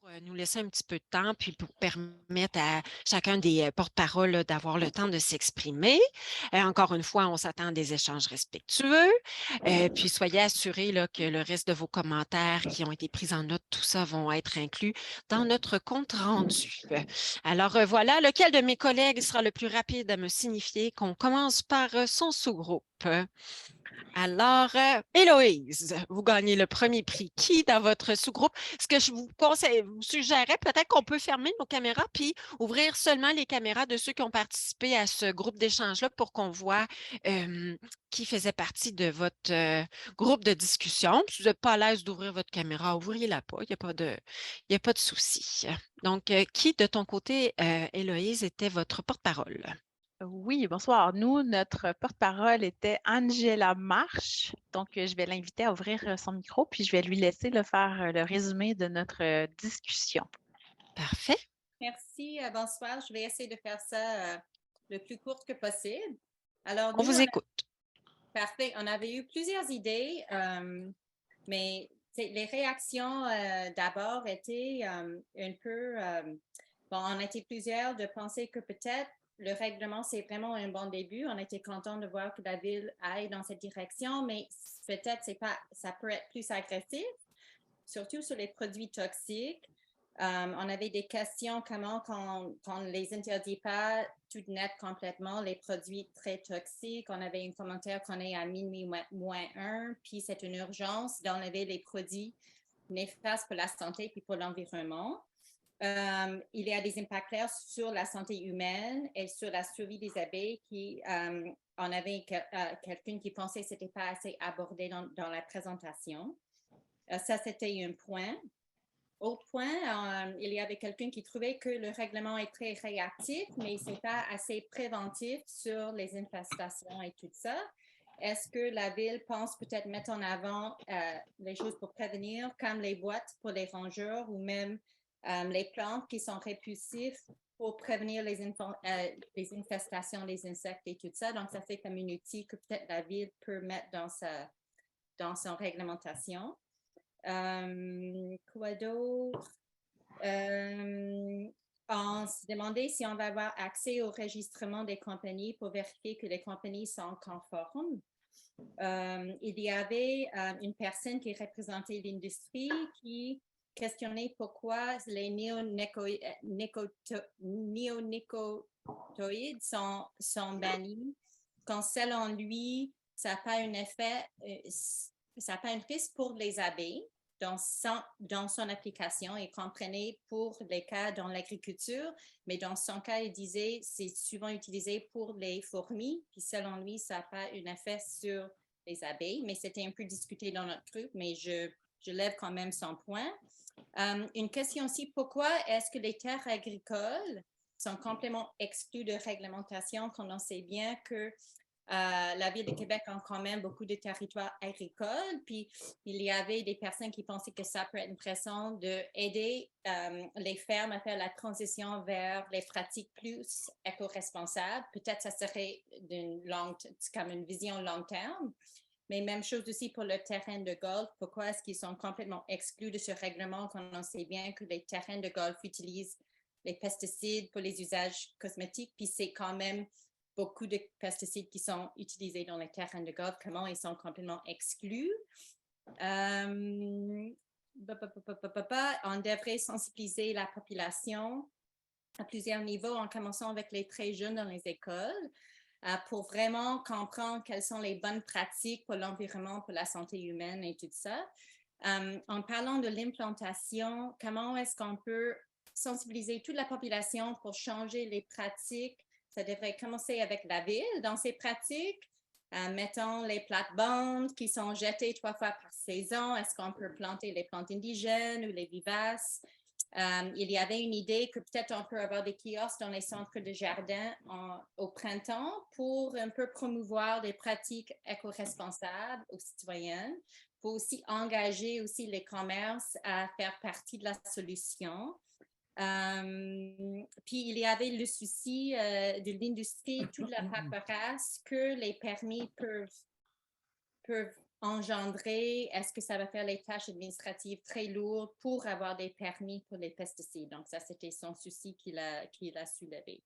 Pour nous laisser un petit peu de temps, puis pour permettre à chacun des porte-paroles là, d'avoir le temps de s'exprimer. Encore une fois, on s'attend à des échanges respectueux. Puis soyez assurés là, que le reste de vos commentaires qui ont été pris en note, tout ça vont être inclus dans notre compte rendu. Alors voilà, lequel de mes collègues sera le plus rapide à me signifier qu'on commence par son sous-groupe? Alors, Héloïse, vous gagnez le premier prix. Qui dans votre sous-groupe? Ce que je vous conseille, vous suggérerais peut-être qu'on peut fermer nos caméras puis ouvrir seulement les caméras de ceux qui ont participé à ce groupe d'échange-là pour qu'on voit qui faisait partie de votre groupe de discussion. Si vous n'êtes pas à l'aise d'ouvrir votre caméra, ouvrez-la pas. Il y a pas de souci. Donc, qui de ton côté, Héloïse, était votre porte-parole? Oui, bonsoir. Nous, notre porte-parole était Angela Marche. Donc, je vais l'inviter à ouvrir son micro, puis je vais lui laisser faire le résumé de notre discussion. Parfait. Merci, bonsoir. Je vais essayer de faire ça le plus court que possible. Alors, On vous écoute. Parfait. On avait eu plusieurs idées, mais les réactions d'abord étaient un peu... bon, on était plusieurs de penser que peut-être le règlement, c'est vraiment un bon début. On était content de voir que la ville aille dans cette direction, mais peut-être ça peut être plus agressif, surtout sur les produits toxiques. On avait des questions comment qu'on ne les interdit pas tout net complètement, les produits très toxiques. On avait un commentaire qu'on est à minuit moins 1, puis c'est une urgence d'enlever les produits néfastes pour la santé puis pour l'environnement. Il y a des impacts clairs sur la santé humaine et sur la survie des abeilles on avait quelqu'un qui pensait que ce n'était pas assez abordé dans la présentation. Ça, c'était un point. Autre point, il y avait quelqu'un qui trouvait que le règlement est très réactif, mais ce n'est pas assez préventif sur les infestations et tout ça. Est-ce que la ville pense peut-être mettre en avant les choses pour prévenir, comme les boîtes pour les rongeurs ou même les plantes qui sont répulsifs pour prévenir les infestations des insectes et tout ça. Donc, ça fait comme un outil que peut-être la ville peut mettre dans son réglementation. Quoi d'autre? On se demandait si on va avoir accès au enregistrement des compagnies pour vérifier que les compagnies sont conformes. Il y avait une personne qui représentait l'industrie qui questionnait pourquoi les néonicotinoïdes sont bannis, quand selon lui, ça n'a pas un effet, ça n'a pas un risque pour les abeilles dans son application. Il comprenait pour les cas dans l'agriculture, mais dans son cas, il disait c'est souvent utilisé pour les fourmis, puis selon lui, ça n'a pas un effet sur les abeilles, mais c'était un peu discuté dans notre truc, mais je lève quand même son point. Une question aussi, pourquoi est-ce que les terres agricoles sont complètement exclues de réglementation quand on sait bien que la Ville de Québec a quand même beaucoup de territoires agricoles, puis il y avait des personnes qui pensaient que ça peut être une façon d'aider les fermes à faire la transition vers les pratiques plus éco-responsables. Peut-être ça serait comme une vision long terme, mais même chose aussi pour le terrain de golf. Pourquoi est-ce qu'ils sont complètement exclus de ce règlement quand on sait bien que les terrains de golf utilisent les pesticides pour les usages cosmétiques, puis c'est quand même beaucoup de pesticides qui sont utilisés dans les terrains de golf, comment ils sont complètement exclus. On devrait sensibiliser la population à plusieurs niveaux, en commençant avec les très jeunes dans les écoles, pour vraiment comprendre quelles sont les bonnes pratiques pour l'environnement, pour la santé humaine et tout ça. En parlant de l'implantation, comment est-ce qu'on peut sensibiliser toute la population pour changer les pratiques? Ça devrait commencer avec la ville dans ses pratiques. Mettons les plates-bandes qui sont jetées 3 fois par saison. Est-ce qu'on peut planter les plantes indigènes ou les vivaces? Il y avait une idée que peut-être on peut avoir des kiosques dans les centres de jardin au printemps pour un peu promouvoir des pratiques éco-responsables aux citoyennes. Il faut aussi engager aussi les commerces à faire partie de la solution. Puis il y avait le souci de l'industrie, toute la paperasse que les permis peuvent engendrer. Est-ce que ça va faire les tâches administratives très lourdes pour avoir des permis pour les pesticides? Donc, ça, c'était son souci qu'il a soulevé.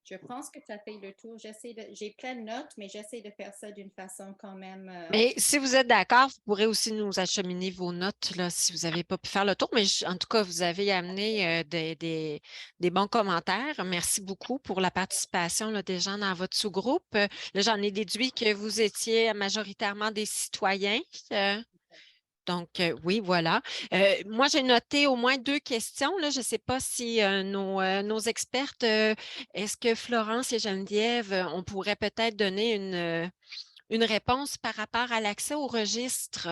Je pense que tu as fait le tour. J'ai plein de notes, mais j'essaie de faire ça d'une façon quand même. Mais si vous êtes d'accord, vous pourrez aussi nous acheminer vos notes là, si vous n'avez pas pu faire le tour. Mais en tout cas, vous avez amené des bons commentaires. Merci beaucoup pour la participation là, des gens dans votre sous-groupe. Là, j'en ai déduit que vous étiez majoritairement des citoyens. Donc, oui, voilà. Moi, j'ai noté au moins 2 questions. Là. Je ne sais pas si nos expertes, est-ce que Florence et Geneviève, on pourrait peut-être donner une réponse par rapport à l'accès au registre?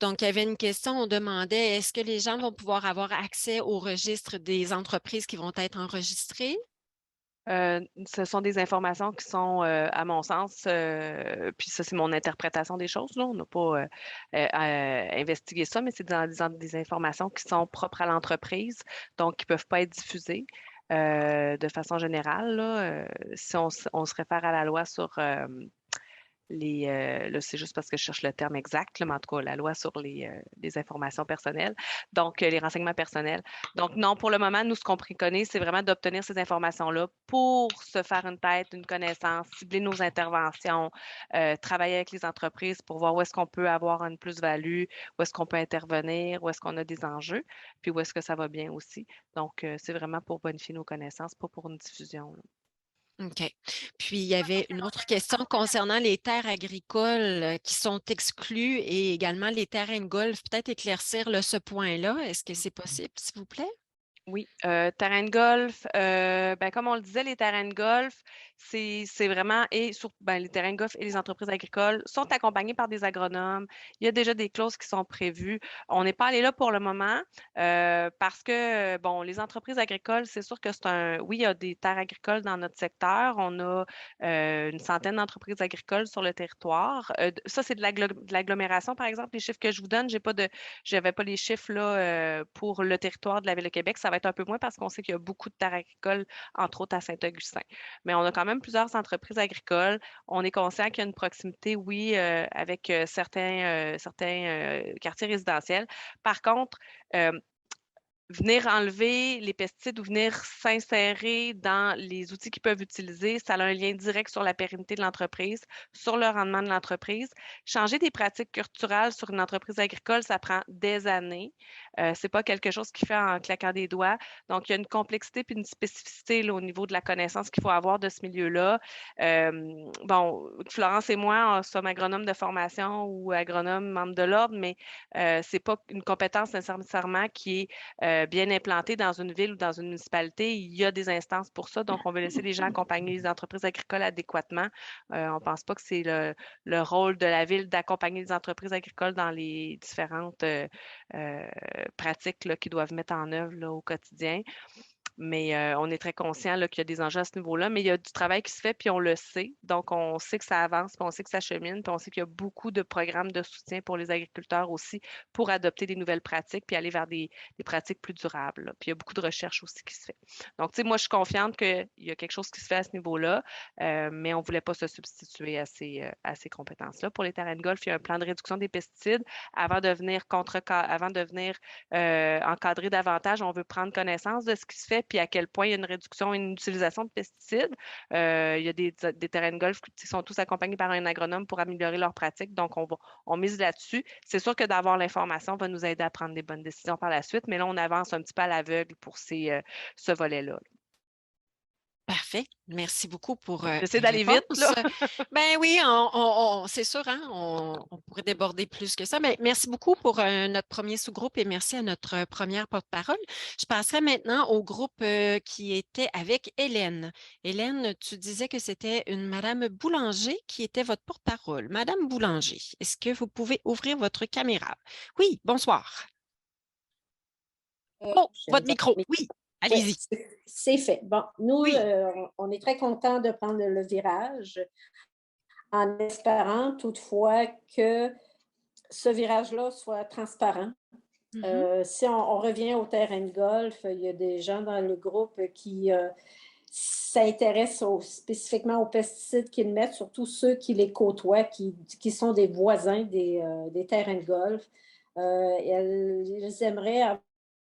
Donc, il y avait une question, on demandait, est-ce que les gens vont pouvoir avoir accès au registre des entreprises qui vont être enregistrées? Ce sont des informations qui sont, à mon sens, puis ça, c'est mon interprétation des choses, là. On n'a pas investigué ça, mais c'est des informations qui sont propres à l'entreprise, donc qui ne peuvent pas être diffusées. De façon générale, là, si on se réfère à la loi sur là, c'est juste parce que je cherche le terme exact, là, mais en tout cas, la loi sur les informations personnelles, donc les renseignements personnels. Donc, non, pour le moment, nous, ce qu'on préconise, c'est vraiment d'obtenir ces informations-là pour se faire une tête, une connaissance, cibler nos interventions, travailler avec les entreprises pour voir où est-ce qu'on peut avoir une plus-value, où est-ce qu'on peut intervenir, où est-ce qu'on a des enjeux, puis où est-ce que ça va bien aussi. Donc, c'est vraiment pour bonifier nos connaissances, pas pour une diffusion, là. OK. Puis, il y avait une autre question concernant les terres agricoles qui sont exclues et également les terrains de golf. Peut-être éclaircir ce point-là. Est-ce que c'est possible, s'il vous plaît? Oui, terrain de golf, ben, comme on le disait, les terrains de golf, c'est vraiment les terrains de golf et les entreprises agricoles sont accompagnés par des agronomes. Il y a déjà des clauses qui sont prévues. On n'est pas allé là pour le moment parce que, bon, les entreprises agricoles, c'est sûr que oui, il y a des terres agricoles dans notre secteur. On a une centaine d'entreprises agricoles sur le territoire. Ça, c'est de l'agglomération, par exemple. Les chiffres que je vous donne, j'avais pas les chiffres là, pour le territoire de la Ville de Québec. Ça va être un peu moins parce qu'on sait qu'il y a beaucoup de terres agricoles, entre autres à Saint-Augustin. Mais on a quand même plusieurs entreprises agricoles. On est conscient qu'il y a une proximité, oui, avec certains quartiers résidentiels. Par contre, venir enlever les pesticides ou venir s'insérer dans les outils qu'ils peuvent utiliser, ça a un lien direct sur la pérennité de l'entreprise, sur le rendement de l'entreprise. Changer des pratiques culturelles sur une entreprise agricole, ça prend des années. C'est pas quelque chose qui fait en claquant des doigts. Donc, il y a une complexité puis une spécificité là, au niveau de la connaissance qu'il faut avoir de ce milieu-là. Bon, Florence et moi, sommes agronomes de formation ou agronomes membres de l'ordre, mais c'est pas une compétence nécessairement qui est bien implanté dans une ville ou dans une municipalité, il y a des instances pour ça. Donc, on veut laisser les gens accompagner les entreprises agricoles adéquatement. On ne pense pas que c'est le rôle de la ville d'accompagner les entreprises agricoles dans les différentes pratiques là, qu'ils doivent mettre en œuvre là, au quotidien. Mais on est très conscient qu'il y a des enjeux à ce niveau-là, mais il y a du travail qui se fait, puis on le sait. Donc, on sait que ça avance, puis on sait que ça chemine, puis on sait qu'il y a beaucoup de programmes de soutien pour les agriculteurs aussi pour adopter des nouvelles pratiques, puis aller vers des pratiques plus durables, là. Puis il y a beaucoup de recherche aussi qui se fait. Donc, tu sais, moi, je suis confiante qu'il y a quelque chose qui se fait à ce niveau-là, mais on ne voulait pas se substituer à ces compétences-là. Pour les terrains de golf, il y a un plan de réduction des pesticides. Avant de venir encadrer davantage, on veut prendre connaissance de ce qui se fait, puis à quel point il y a une réduction et une utilisation de pesticides. Il y a des terrains de golf qui sont tous accompagnés par un agronome pour améliorer leurs pratiques, donc on mise là-dessus. C'est sûr que d'avoir l'information va nous aider à prendre des bonnes décisions par la suite, mais là, on avance un petit peu à l'aveugle pour ce volet-là. Parfait. Merci beaucoup pour J'essaie les d'aller vite, réponses. là. Ben oui, c'est sûr, hein, on pourrait déborder plus que ça. Mais merci beaucoup pour notre premier sous-groupe et merci à notre première porte-parole. Je passerai maintenant au groupe qui était avec Hélène. Hélène, tu disais que c'était une Madame Boulanger qui était votre porte-parole. Madame Boulanger, est-ce que vous pouvez ouvrir votre caméra? Oui, bonsoir. Oh, votre micro. Oui, allez-y. C'est fait. Bon, nous, Oui. on est très contents de prendre le virage en espérant toutefois que ce virage-là soit transparent Si on revient au terrain de golf, il y a des gens dans le groupe qui s'intéressent spécifiquement aux pesticides qu'ils mettent, surtout ceux qui les côtoient, qui sont des voisins des terrains de golf. Ils aimeraient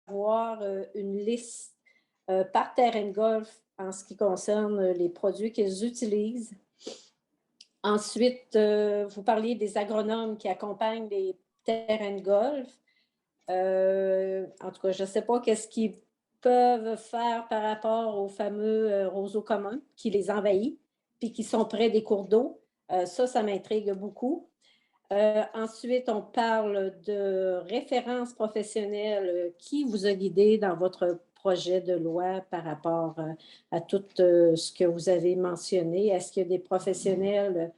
avoir une liste par terrain de golf en ce qui concerne les produits qu'ils utilisent. Ensuite, vous parliez des agronomes qui accompagnent les terrains de golf. En tout cas, je ne sais pas qu'est-ce qu'ils peuvent faire par rapport aux fameux roseaux communs qui les envahissent puis qui sont près des cours d'eau. Ça m'intrigue beaucoup. Ensuite, on parle de références professionnelles. Qui vous a guidé dans votre projet de loi par rapport à tout ce que vous avez mentionné? Est-ce qu'il y a des professionnels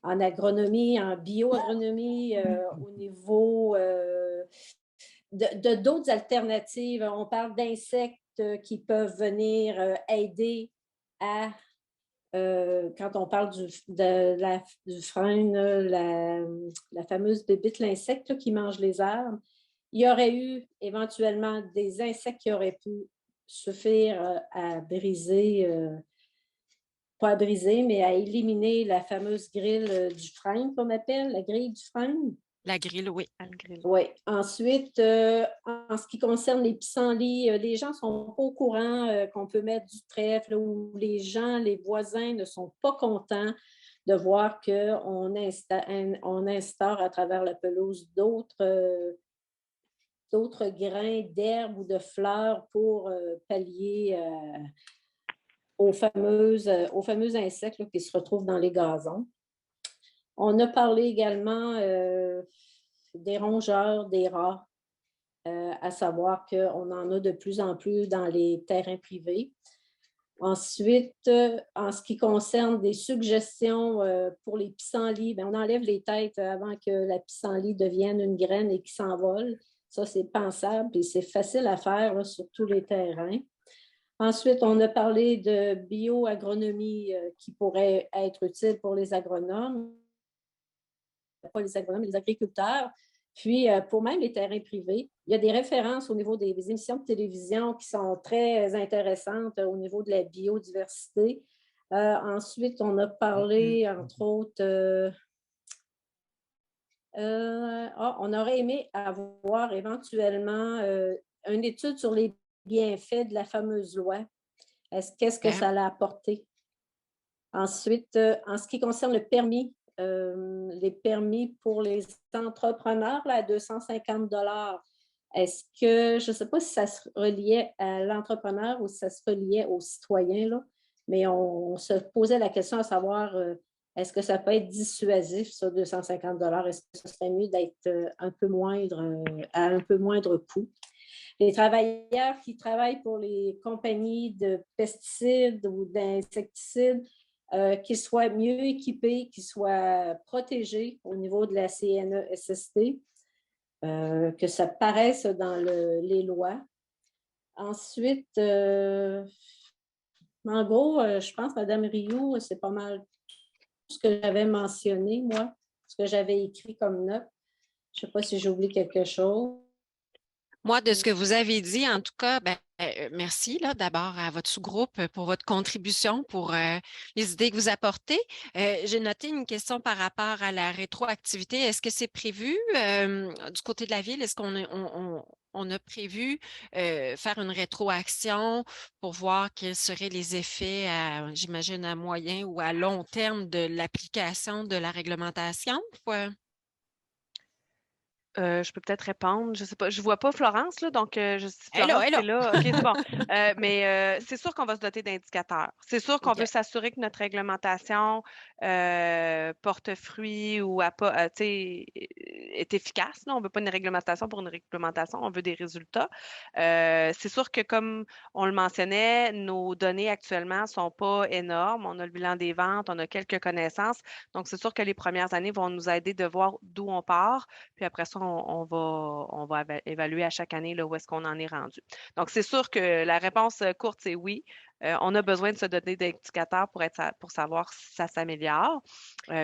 en agronomie, en bioagronomie, au niveau de d'autres alternatives? On parle d'insectes qui peuvent venir aider à quand on parle du frêne, la fameuse bébite, l'insecte qui mange les arbres, il y aurait eu éventuellement des insectes qui auraient pu suffire à briser, pas à briser, mais à éliminer la fameuse grille du frêne qu'on appelle, la grille du frêne. La grille, oui. Oui. Ensuite, en ce qui concerne les pissenlits, les gens ne sont pas au courant qu'on peut mettre du trèfle ou les voisins ne sont pas contents de voir qu'on instaure à travers la pelouse d'autres grains d'herbes ou de fleurs pour pallier aux fameux insectes là, qui se retrouvent dans les gazons. On a parlé également des rongeurs, des rats, à savoir qu'on en a de plus en plus dans les terrains privés. Ensuite, en ce qui concerne des suggestions pour les pissenlits, on enlève les têtes avant que la pissenlit devienne une graine et qu'il s'envole. Ça, c'est pensable et c'est facile à faire là, sur tous les terrains. Ensuite, on a parlé de bioagronomie qui pourrait être utile pour les agronomes. Pas les agronomes, les agriculteurs. Puis, pour même les terrains privés, il y a des références au niveau des émissions de télévision qui sont très intéressantes au niveau de la biodiversité. Ensuite, on a parlé, entre autres, on aurait aimé avoir éventuellement une étude sur les bienfaits de la fameuse loi. Qu'est-ce que ça a apporté? Ensuite, en ce qui concerne le permis, les permis pour les entrepreneurs là, à 250 $. Est-ce que, je ne sais pas si ça se reliait à l'entrepreneur ou si ça se reliait aux citoyens, là, mais on se posait la question à savoir, est-ce que ça peut être dissuasif, ça, 250 $? Est-ce que ce serait mieux d'être un peu moindre, à un peu moindre coût? Les travailleurs qui travaillent pour les compagnies de pesticides ou d'insecticides, qu'ils soient mieux équipés, qu'ils soient protégés au niveau de la CNESST, que ça paraisse dans les lois. Ensuite, en gros, je pense, Mme Rioux, c'est pas mal ce que j'avais mentionné, moi, ce que j'avais écrit comme note. Je ne sais pas si j'ai oublié quelque chose. Moi, de ce que vous avez dit, en tout cas, merci d'abord à votre sous-groupe pour votre contribution, pour les idées que vous apportez. J'ai noté une question par rapport à la rétroactivité. Est-ce que c'est prévu du côté de la ville? Est-ce qu'on a prévu faire une rétroaction pour voir quels seraient les effets, j'imagine, à moyen ou à long terme de l'application de la réglementation? Je peux peut-être répondre. Je sais pas. Je vois pas Florence, là, donc si Elle Florence est là. est là, OK, c'est bon. Mais c'est sûr qu'on va se doter d'indicateurs. C'est sûr qu'on OK. veut s'assurer que notre réglementation porte fruit ou est efficace. Là. On veut pas une réglementation pour une réglementation, on veut des résultats. C'est sûr que, comme on le mentionnait, nos données actuellement sont pas énormes. On a le bilan des ventes, on a quelques connaissances. Donc, c'est sûr que les premières années vont nous aider de voir d'où on part. Puis après ça, on va évaluer à chaque année là, où est-ce qu'on en est rendu. Donc, c'est sûr que la réponse courte, c'est oui. On a besoin de se donner d'indicateurs pour savoir si ça s'améliore,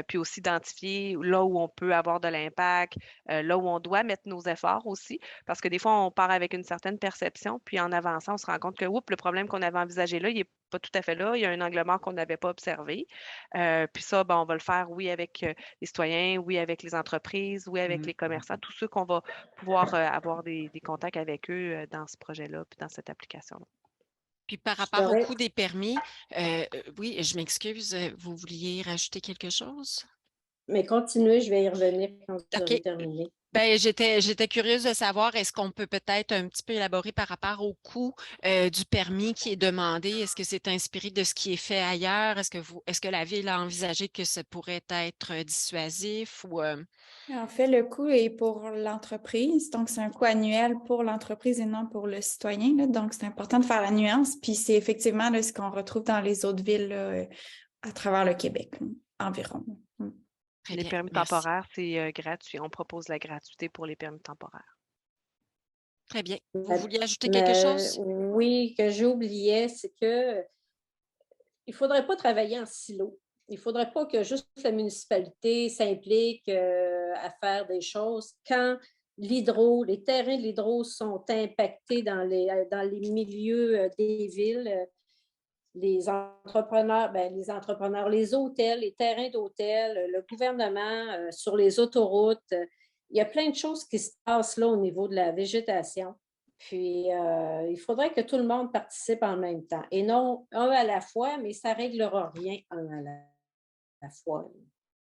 puis aussi identifier là où on peut avoir de l'impact, là où on doit mettre nos efforts aussi, parce que des fois, on part avec une certaine perception, puis en avançant, on se rend compte que, oups, le problème qu'on avait envisagé là, il n'est pas tout à fait là, il y a un angle mort qu'on n'avait pas observé. Puis ça, ben, on va le faire, oui, avec les citoyens, oui, avec les entreprises, oui, avec les commerçants, tous ceux qu'on va pouvoir avoir des contacts avec eux dans ce projet-là, puis dans cette application-là. Puis par rapport au coût des permis, oui, je m'excuse, vous vouliez rajouter quelque chose? Mais continuez, je vais y revenir quand vous aurez OK. terminé. Ben, j'étais curieuse de savoir, est-ce qu'on peut peut-être un petit peu élaborer par rapport au coût du permis qui est demandé? Est-ce que c'est inspiré de ce qui est fait ailleurs? Est-ce que la Ville a envisagé que ça pourrait être dissuasif ou En fait, le coût est pour l'entreprise, donc c'est un coût annuel pour l'entreprise et non pour le citoyen, là. Donc, c'est important de faire la nuance. Puis c'est effectivement là, ce qu'on retrouve dans les autres villes là, à travers le Québec, là, environ. Très Les bien, permis merci. temporaires, c'est gratuit. On propose la gratuité pour les permis temporaires. Très bien. Vous vouliez ajouter quelque chose? Oui, que j'oubliais, c'est que il ne faudrait pas travailler en silo. Il ne faudrait pas que juste la municipalité s'implique à faire des choses quand les terrains de l'hydro sont impactés dans les milieux des villes. Les entrepreneurs, les hôtels, les terrains d'hôtels, le gouvernement sur les autoroutes. Il y a plein de choses qui se passent là au niveau de la végétation. Puis, il faudrait que tout le monde participe en même temps. Et non un à la fois, mais ça ne réglera rien un à la fois.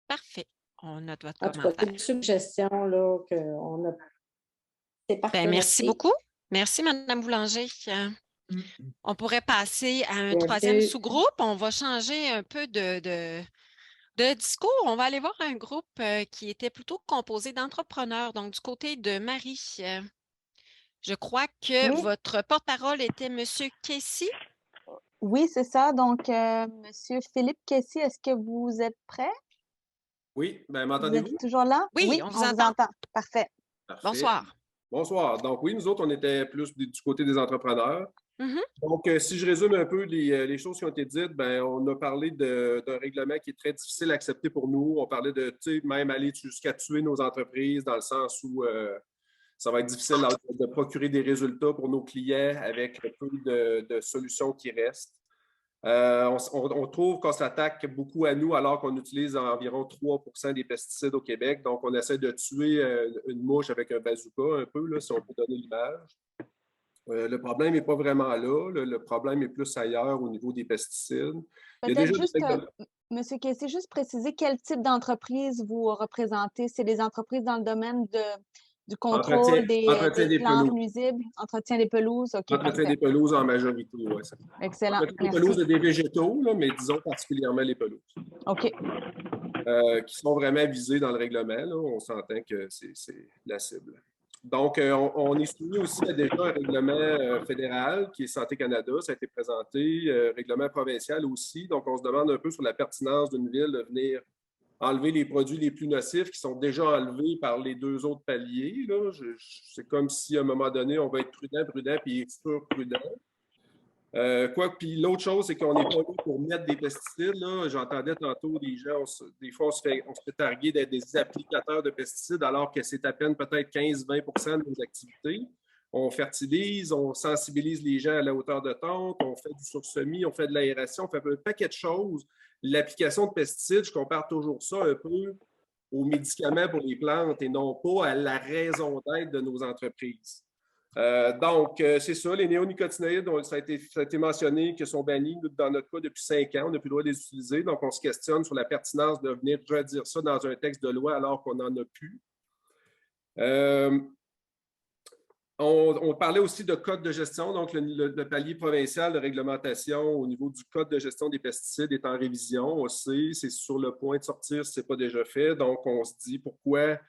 Parfait. On note votre En tout cas, c'est commentaire. une suggestion là, qu'on a. C'est parfait. Ben, merci beaucoup. Merci, Mme Boulanger. On pourrait passer à un troisième sous-groupe. On va changer un peu de discours. On va aller voir un groupe qui était plutôt composé d'entrepreneurs. Donc, du côté de Marie, je crois que Oui. votre porte-parole était M. Casey. Oui, c'est ça. Donc, Monsieur Philippe Kessy, est-ce que vous êtes prêt? Oui, bien, Vous m'entendez-vous? êtes toujours là? Oui, on vous entend. Parfait. Parfait. Bonsoir. Bonsoir. Donc, oui, nous autres, on était plus du côté des entrepreneurs. Mhm. Donc, si je résume un peu les choses qui ont été dites, bien, on a parlé d'un règlement qui est très difficile à accepter pour nous. On parlait de, tu sais, même aller jusqu'à tuer nos entreprises dans le sens où ça va être difficile de procurer des résultats pour nos clients avec le peu de solutions qui restent. On trouve qu'on s'attaque beaucoup à nous alors qu'on utilise environ 3% des pesticides au Québec. Donc, on essaie de tuer une mouche avec un bazooka un peu, là, si on peut donner l'image. Le problème n'est pas vraiment là. Le problème est plus ailleurs au niveau des pesticides. Peut-être juste, M. Kessy, juste préciser quel type d'entreprise vous représentez. C'est des entreprises dans le domaine du contrôle des plantes nuisibles, entretien des pelouses. Okay, entretien des pelouses en majorité, oui. Excellent. Entretien des pelouses et des végétaux, là, mais disons particulièrement les pelouses. OK. Qui sont vraiment visés dans le règlement. Là. On s'entend que c'est la cible. Donc, on est soumis aussi à déjà un règlement fédéral qui est Santé Canada. Ça a été présenté, règlement provincial aussi. Donc, on se demande un peu sur la pertinence d'une ville de venir enlever les produits les plus nocifs qui sont déjà enlevés par les deux autres paliers. C'est comme si, à un moment donné, on va être prudent, puis surprudent. Puis l'autre chose, c'est qu'on n'est pas là pour mettre des pesticides. J'entendais tantôt des gens, des fois, on se fait targuer d'être des applicateurs de pesticides alors que c'est à peine peut-être 15-20% de nos activités. On fertilise, on sensibilise les gens à la hauteur de tonte, on fait du sursemis, on fait de l'aération, on fait un paquet de choses. L'application de pesticides, je compare toujours ça un peu aux médicaments pour les plantes et non pas à la raison d'être de nos entreprises. Donc, c'est ça, les néonicotinoïdes, ça a été mentionné qu'ils sont bannis dans notre cas depuis 5 ans. On n'a plus le droit de les utiliser. Donc, on se questionne sur la pertinence de venir redire ça dans un texte de loi alors qu'on n'en a plus. On parlait aussi de code de gestion. Donc, le palier provincial de réglementation au niveau du code de gestion des pesticides est en révision. On sait, c'est sur le point de sortir si ce n'est pas déjà fait. Donc, on se dit pourquoi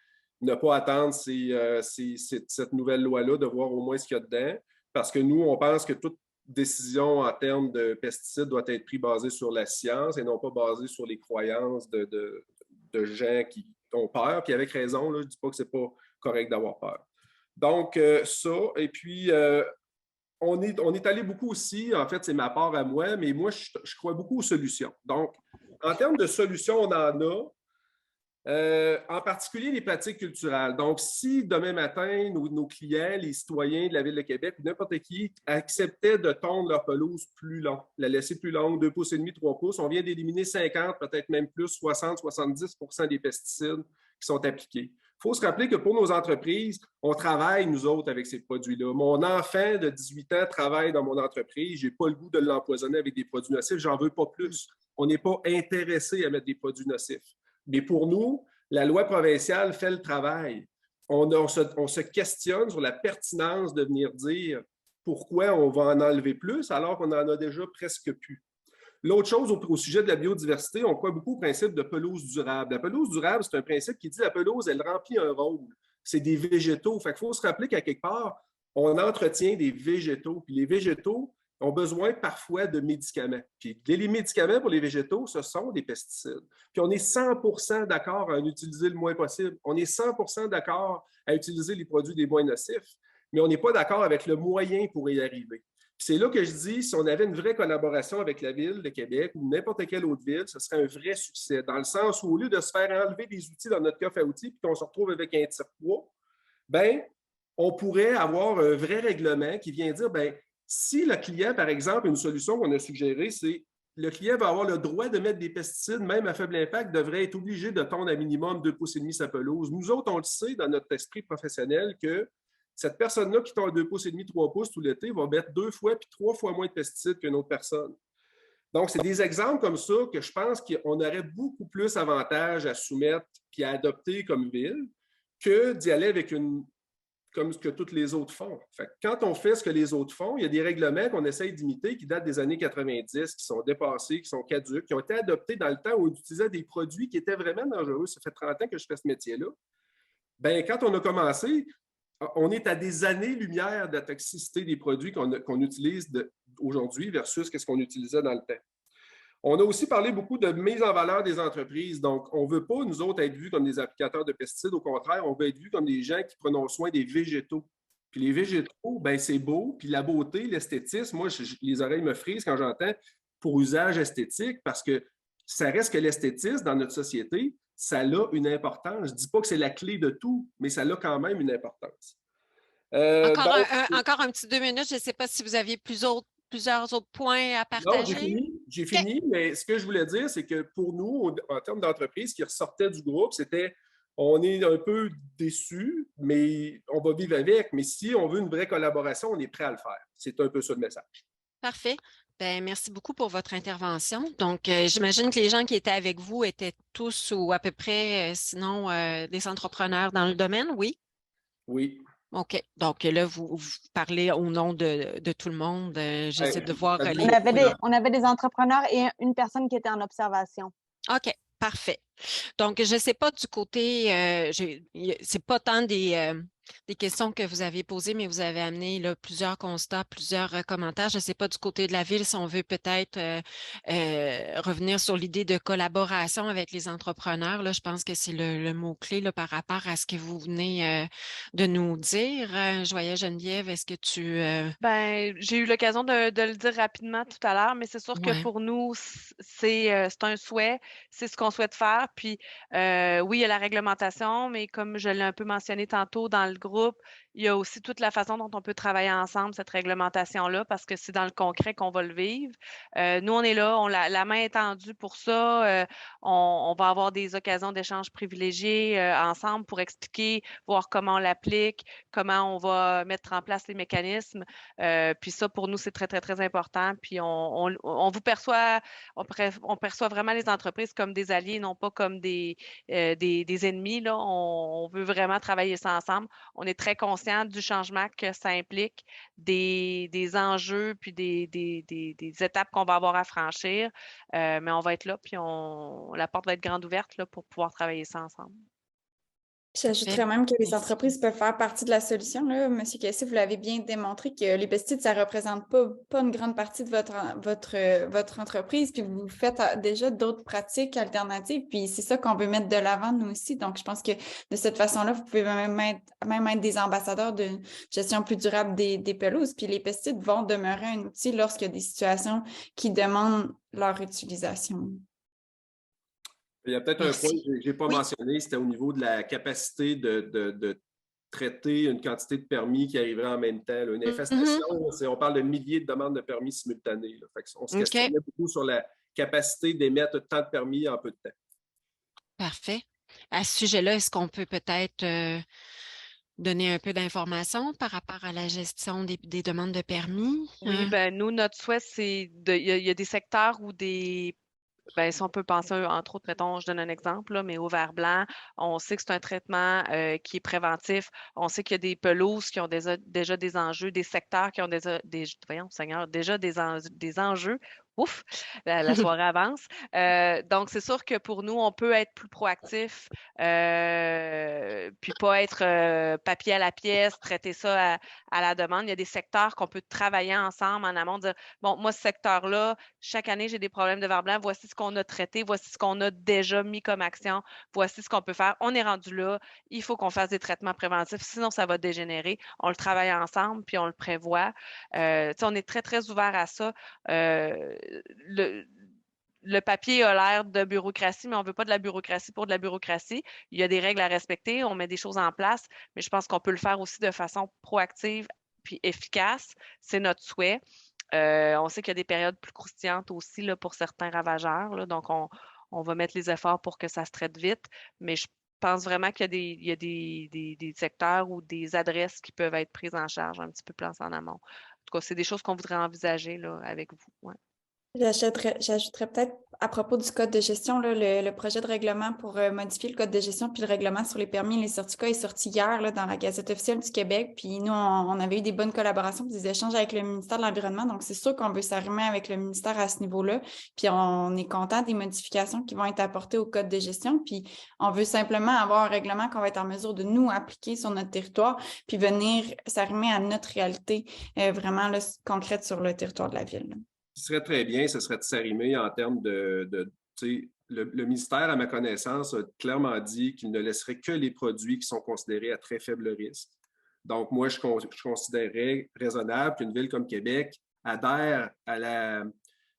ne pas attendre cette nouvelle loi-là, de voir au moins ce qu'il y a dedans. Parce que nous, on pense que toute décision en termes de pesticides doit être prise basée sur la science et non pas basée sur les croyances de gens qui ont peur. Puis avec raison, là, je ne dis pas que ce n'est pas correct d'avoir peur. Donc, ça. Et puis, on est allé beaucoup aussi, en fait, c'est ma part à moi, mais moi, je crois beaucoup aux solutions. Donc, en termes de solutions, on en a. En particulier les pratiques culturelles. Donc, si demain matin, nos clients, les citoyens de la Ville de Québec ou n'importe qui acceptaient de tondre leur pelouse plus long, la laisser plus longue, 2,5 pouces, 3 pouces, on vient d'éliminer 50, peut-être même plus, 60-70% des pesticides qui sont appliqués. Il faut se rappeler que pour nos entreprises, on travaille, nous autres, avec ces produits-là. Mon enfant de 18 ans travaille dans mon entreprise. Je n'ai pas le goût de l'empoisonner avec des produits nocifs. J'en veux pas plus. On n'est pas intéressé à mettre des produits nocifs. Mais pour nous, la loi provinciale fait le travail. On se questionne sur la pertinence de venir dire pourquoi on va en enlever plus alors qu'on en a déjà presque plus. L'autre chose au sujet de la biodiversité, on croit beaucoup au principe de pelouse durable. La pelouse durable, c'est un principe qui dit que la pelouse, elle remplit un rôle. C'est des végétaux. Fait qu'il faut se rappeler qu'à quelque part, on entretient des végétaux. Puis les végétaux ont besoin parfois de médicaments. Puis les médicaments pour les végétaux, ce sont des pesticides. Puis on est 100% d'accord à en utiliser le moins possible. On est 100% d'accord à utiliser les produits les moins nocifs, mais on n'est pas d'accord avec le moyen pour y arriver. C'est là que je dis, si on avait une vraie collaboration avec la Ville de Québec ou n'importe quelle autre ville, ce serait un vrai succès, dans le sens où au lieu de se faire enlever des outils dans notre coffre à outils puis qu'on se retrouve avec un tire-poids, bien, on pourrait avoir un vrai règlement qui vient dire, bien, si le client, par exemple, une solution qu'on a suggérée, c'est le client va avoir le droit de mettre des pesticides, même à faible impact, devrait être obligé de tondre à minimum 2,5 pouces sa pelouse. Nous autres, on le sait dans notre esprit professionnel que cette personne-là qui tond 2,5 pouces, 3 pouces tout l'été va mettre 2 fois puis 3 fois moins de pesticides qu'une autre personne. Donc, c'est des exemples comme ça que je pense qu'on aurait beaucoup plus avantage à soumettre puis à adopter comme ville que d'y aller avec comme ce que toutes les autres font. Fait que quand on fait ce que les autres font, il y a des règlements qu'on essaye d'imiter qui datent des années 90, qui sont dépassés, qui sont caducs, qui ont été adoptés dans le temps où on utilisait des produits qui étaient vraiment dangereux. Ça fait 30 ans que je fais ce métier-là. Bien, quand on a commencé, on est à des années-lumière de la toxicité des produits qu'on utilise aujourd'hui versus ce qu'on utilisait dans le temps. On a aussi parlé beaucoup de mise en valeur des entreprises. Donc, on ne veut pas, nous autres, être vus comme des applicateurs de pesticides. Au contraire, on veut être vus comme des gens qui prennent soin des végétaux. Puis les végétaux, ben c'est beau. Puis la beauté, l'esthétisme, moi, les oreilles me frisent quand j'entends pour usage esthétique parce que ça reste que l'esthétisme dans notre société, ça a une importance. Je ne dis pas que c'est la clé de tout, mais ça a quand même une importance. Encore un petit 2 minutes. Je ne sais pas si vous aviez plusieurs autres points à partager. Non, j'ai fini, mais ce que je voulais dire, c'est que pour nous, en termes d'entreprise, ce qui ressortait du groupe, c'était on est un peu déçus, mais on va vivre avec. Mais si on veut une vraie collaboration, on est prêt à le faire. C'est un peu ça le message. Parfait. Bien, merci beaucoup pour votre intervention. Donc, j'imagine que les gens qui étaient avec vous étaient tous ou à peu près, sinon, des entrepreneurs dans le domaine, oui? Oui. OK. Donc là, vous parlez au nom de tout le monde. J'essaie de voir les... On avait des entrepreneurs et une personne qui était en observation. OK. Parfait. Donc, je ne sais pas du côté, c'est pas tant des questions que vous avez posées, mais vous avez amené là, plusieurs constats, plusieurs commentaires. Je ne sais pas du côté de la Ville si on veut peut-être revenir sur l'idée de collaboration avec les entrepreneurs. Là, je pense que c'est le mot-clé là, par rapport à ce que vous venez de nous dire. Je voyais Geneviève, est-ce que tu... Ben, j'ai eu l'occasion de le dire rapidement tout à l'heure, mais c'est sûr que pour nous, c'est un souhait, c'est ce qu'on souhaite faire. Puis oui, il y a la réglementation, mais comme je l'ai un peu mentionné tantôt dans le groupe, il y a aussi toute la façon dont on peut travailler ensemble, cette réglementation-là, parce que c'est dans le concret qu'on va le vivre. Nous, on est là, la main est tendue pour ça. On va avoir des occasions d'échanges privilégiés ensemble pour expliquer, voir comment on l'applique, comment on va mettre en place les mécanismes. Puis ça, pour nous, c'est très, très, très important. Puis on vous perçoit, on perçoit vraiment les entreprises comme des alliés, non pas comme des ennemis. Là. On veut vraiment travailler ça ensemble. On est très conscient du changement que ça implique, des enjeux, puis des étapes qu'on va avoir à franchir. Mais on va être là, puis la porte va être grande ouverte là, pour pouvoir travailler ça ensemble. J'ajouterais même que les entreprises peuvent faire partie de la solution. Là. Monsieur Kessé, vous l'avez bien démontré que les pesticides, ça ne représente pas une grande partie de votre entreprise, puis vous faites déjà d'autres pratiques alternatives, puis c'est ça qu'on veut mettre de l'avant, nous aussi. Donc, je pense que de cette façon-là, vous pouvez même être des ambassadeurs de gestion plus durable des pelouses, puis les pesticides vont demeurer un outil lorsqu'il y a des situations qui demandent leur utilisation. Il y a peut-être un point que je n'ai pas mentionné, c'était au niveau de la capacité de traiter une quantité de permis qui arriverait en même temps. Là. Une infestation, on parle de milliers de demandes de permis simultanées. Là. Fait que on se questionnait beaucoup sur la capacité d'émettre tant de permis en peu de temps. Parfait. À ce sujet-là, est-ce qu'on peut peut-être donner un peu d'informations par rapport à la gestion des demandes de permis? Oui, nous, notre souhait, c'est il y a des secteurs où des si on peut penser, entre autres, mettons, je donne un exemple, là, mais au vert blanc, on sait que c'est un traitement qui est préventif. On sait qu'il y a des pelouses qui ont déjà des enjeux, des secteurs qui ont déjà des enjeux. Ouf, la soirée avance. Donc, c'est sûr que pour nous, on peut être plus proactif, puis pas être papier à la pièce, traiter ça à la demande. Il y a des secteurs qu'on peut travailler ensemble en amont, dire, bon, moi, ce secteur-là, chaque année, j'ai des problèmes de verre blanc. Voici ce qu'on a traité, voici ce qu'on a déjà mis comme action, voici ce qu'on peut faire. On est rendu là, il faut qu'on fasse des traitements préventifs, sinon ça va dégénérer. On le travaille ensemble, puis on le prévoit. On est très, très ouvert à ça. Le papier a l'air de bureaucratie, mais on ne veut pas de la bureaucratie pour de la bureaucratie. Il y a des règles à respecter, on met des choses en place, mais je pense qu'on peut le faire aussi de façon proactive puis efficace. C'est notre souhait. On sait qu'il y a des périodes plus croustillantes aussi là, pour certains ravageurs, là, donc on va mettre les efforts pour que ça se traite vite, mais je pense vraiment qu'il y a des secteurs ou des adresses qui peuvent être prises en charge un petit peu plus en amont. En tout cas, c'est des choses qu'on voudrait envisager là, avec vous. Ouais. J'ajouterais peut-être à propos du code de gestion, là, le projet de règlement pour modifier le code de gestion, puis le règlement sur les permis et les certificats est sorti hier là, dans la Gazette officielle du Québec. Puis nous, on avait eu des bonnes collaborations, des échanges avec le ministère de l'Environnement. Donc, c'est sûr qu'on veut s'arrimer avec le ministère à ce niveau-là. Puis on est content des modifications qui vont être apportées au code de gestion. Puis on veut simplement avoir un règlement qu'on va être en mesure de nous appliquer sur notre territoire, puis venir s'arrimer à notre réalité vraiment là, concrète sur le territoire de la ville. Là. Ce qui serait très bien, ce serait de s'arrimer en termes le ministère, à ma connaissance, a clairement dit qu'il ne laisserait que les produits qui sont considérés à très faible risque. Donc, moi, je considérerais raisonnable qu'une ville comme Québec adhère à la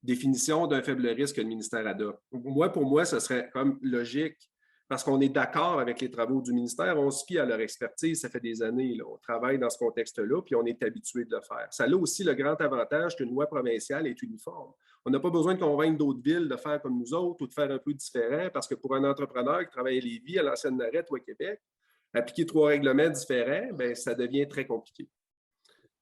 définition d'un faible risque que le ministère adopte. Pour moi, ce serait comme logique, parce qu'on est d'accord avec les travaux du ministère, on se fie à leur expertise, ça fait des années, là, on travaille dans ce contexte-là, puis on est habitué de le faire. Ça a aussi le grand avantage qu'une loi provinciale est uniforme. On n'a pas besoin de convaincre d'autres villes de faire comme nous autres ou de faire un peu différent, parce que pour un entrepreneur qui travaille à Lévis, à l'ancienne Narette ou à Québec, appliquer 3 règlements différents, bien, ça devient très compliqué.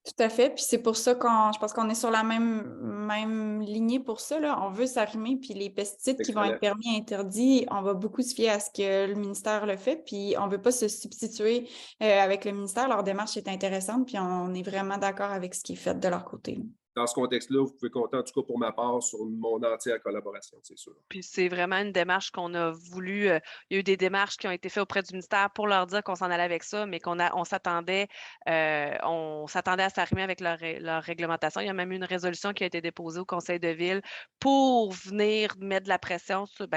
Tout à fait. Puis c'est pour ça je pense qu'on est sur la même lignée pour ça. Là. On veut s'arrimer, puis les pesticides qui vont être permis et interdits, on va beaucoup se fier à ce que le ministère le fait, puis on ne veut pas se substituer avec le ministère. Leur démarche est intéressante, puis on est vraiment d'accord avec ce qui est fait de leur côté. Dans ce contexte-là, vous pouvez compter, en tout cas pour ma part, sur mon entière collaboration, c'est sûr. Puis c'est vraiment une démarche qu'on a voulu. Il y a eu des démarches qui ont été faites auprès du ministère pour leur dire qu'on s'en allait avec ça, mais on s'attendait à s'arrimer avec leur réglementation. Il y a même eu une résolution qui a été déposée au Conseil de ville pour venir mettre de la pression sur,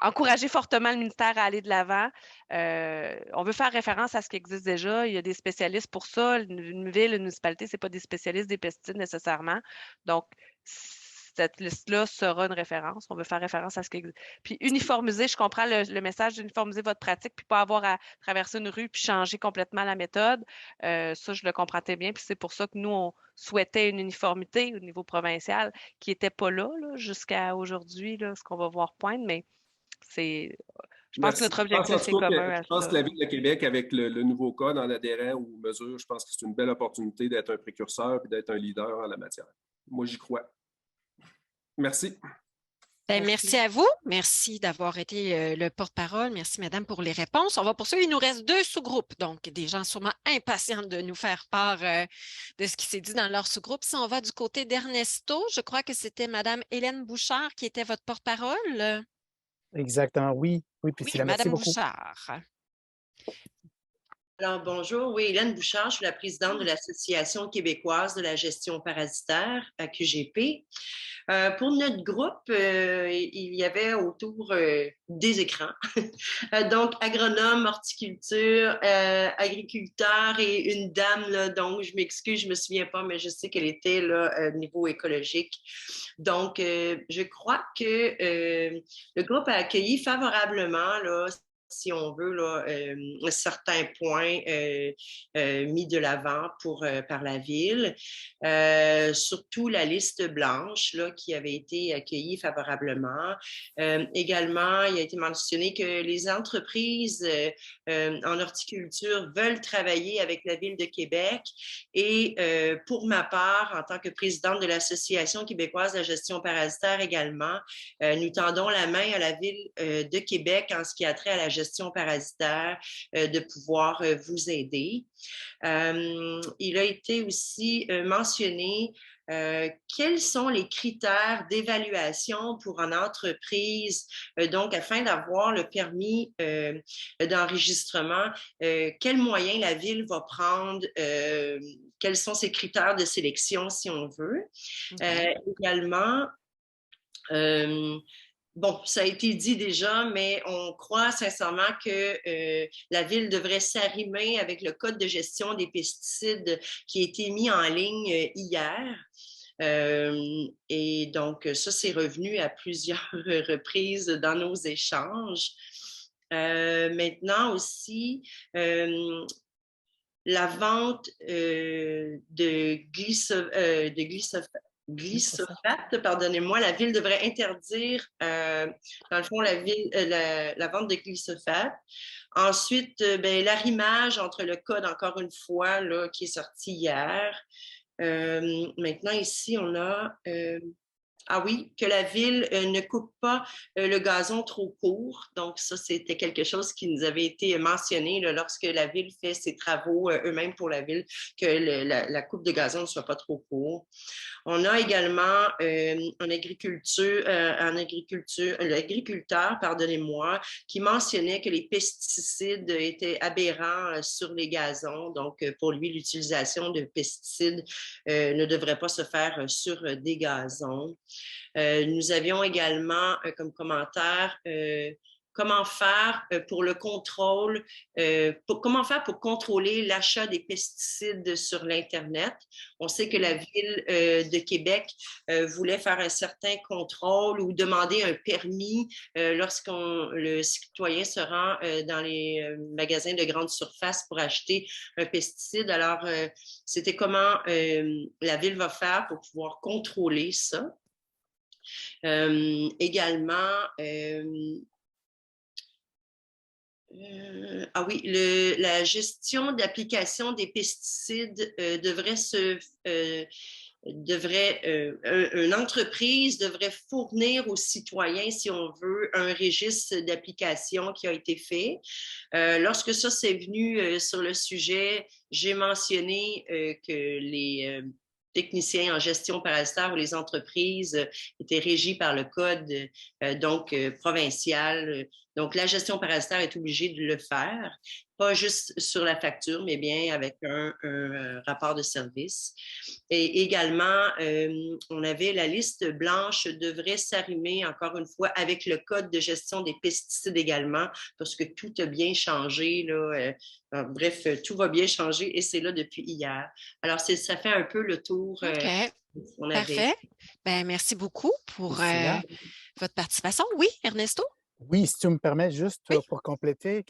encourager fortement le ministère à aller de l'avant. On veut faire référence à ce qui existe déjà. Il y a des spécialistes pour ça. Une ville, une municipalité, ce n'est pas des spécialistes des pesticides nécessairement. Donc, cette liste-là sera une référence. On veut faire référence à ce qui existe. Puis uniformiser, je comprends le message d'uniformiser votre pratique, puis pas avoir à traverser une rue puis changer complètement la méthode. Ça, je le comprends très bien. Puis c'est pour ça que nous, on souhaitait une uniformité au niveau provincial qui n'était pas là jusqu'à aujourd'hui, ce qu'on va voir poindre, mais je pense que notre objectif, c'est commun. Je pense que la Ville de Québec, avec le nouveau code en adhérant aux mesures, je pense que c'est une belle opportunité d'être un précurseur et d'être un leader en la matière. Moi, j'y crois. Merci. Merci à vous. Merci d'avoir été le porte-parole. Merci, madame, pour les réponses. On va poursuivre. Il nous reste 2 sous-groupes, donc des gens sûrement impatients de nous faire part de ce qui s'est dit dans leur sous-groupe. Si on va du côté d'Ernesto, je crois que c'était madame Hélène Bouchard qui était votre porte-parole. Exactement, oui. Oui, puis oui, c'est là. Merci madame beaucoup. Bouchard. Alors, bonjour. Oui, Hélène Bouchard, je suis la présidente de l'Association québécoise de la gestion parasitaire à QGP. Pour notre groupe, il y avait autour des écrans. Donc, agronome, horticulture, agriculteur et une dame, là, donc je m'excuse, je ne me souviens pas, mais je sais qu'elle était là, niveau écologique. Donc, je crois que le groupe a accueilli favorablement, là, si on veut, là, certains points mis de l'avant par la Ville. Surtout la liste blanche là, qui avait été accueillie favorablement. Également, il a été mentionné que les entreprises en horticulture veulent travailler avec la Ville de Québec. Et pour ma part, en tant que présidente de l'Association québécoise de la gestion parasitaire également, nous tendons la main à la Ville de Québec en ce qui a trait à la gestion parasitaire, de pouvoir vous aider. Il a été aussi mentionné quels sont les critères d'évaluation pour une entreprise, donc afin d'avoir le permis d'enregistrement, quels moyens la Ville va prendre, quels sont ses critères de sélection si on veut. Également, bon, ça a été dit déjà, mais on croit sincèrement que la Ville devrait s'arrimer avec le Code de gestion des pesticides qui a été mis en ligne hier. Et donc, ça, c'est revenu à plusieurs reprises dans nos échanges. Maintenant aussi, la vente de glyphosate, pardonnez-moi, la Ville devrait interdire, dans le fond, la vente de glyphosate. Ensuite, l'arrimage entre le code, encore une fois, là, qui est sorti hier. Maintenant, ici, on a... ah oui, que la Ville ne coupe pas le gazon trop court. Donc, ça, c'était quelque chose qui nous avait été mentionné là, lorsque la Ville fait ses travaux eux-mêmes pour la Ville, que la coupe de gazon ne soit pas trop court. On a également l'agriculteur, pardonnez-moi, qui mentionnait que les pesticides étaient aberrants sur les gazons. Donc, pour lui, l'utilisation de pesticides ne devrait pas se faire sur des gazons. Nous avions également comme commentaire comment faire pour le contrôle, comment faire pour contrôler l'achat des pesticides sur l'Internet. On sait que la Ville de Québec voulait faire un certain contrôle ou demander un permis lorsque le citoyen se rend dans les magasins de grande surface pour acheter un pesticide. Alors, c'était comment la Ville va faire pour pouvoir contrôler ça. Également, ah oui, la gestion d'application des pesticides une entreprise devrait fournir aux citoyens, si on veut, un registre d'application qui a été fait. Lorsque ça s'est venu sur le sujet, j'ai mentionné que les techniciens en gestion parasitaire ou les entreprises étaient régis par le code provincial. Donc, la gestion parasitaire est obligée de le faire, pas juste sur la facture, mais bien avec un rapport de service. Et également, on avait la liste blanche devrait s'arrimer, encore une fois, avec le code de gestion des pesticides également, parce que tout a bien changé, là. Bref, tout va bien changer et c'est là depuis hier. Alors, ça fait un peu le tour. OK. Parfait. Ben, merci beaucoup pour votre participation. Oui, Ernesto? Oui, si tu me permets, juste pour compléter,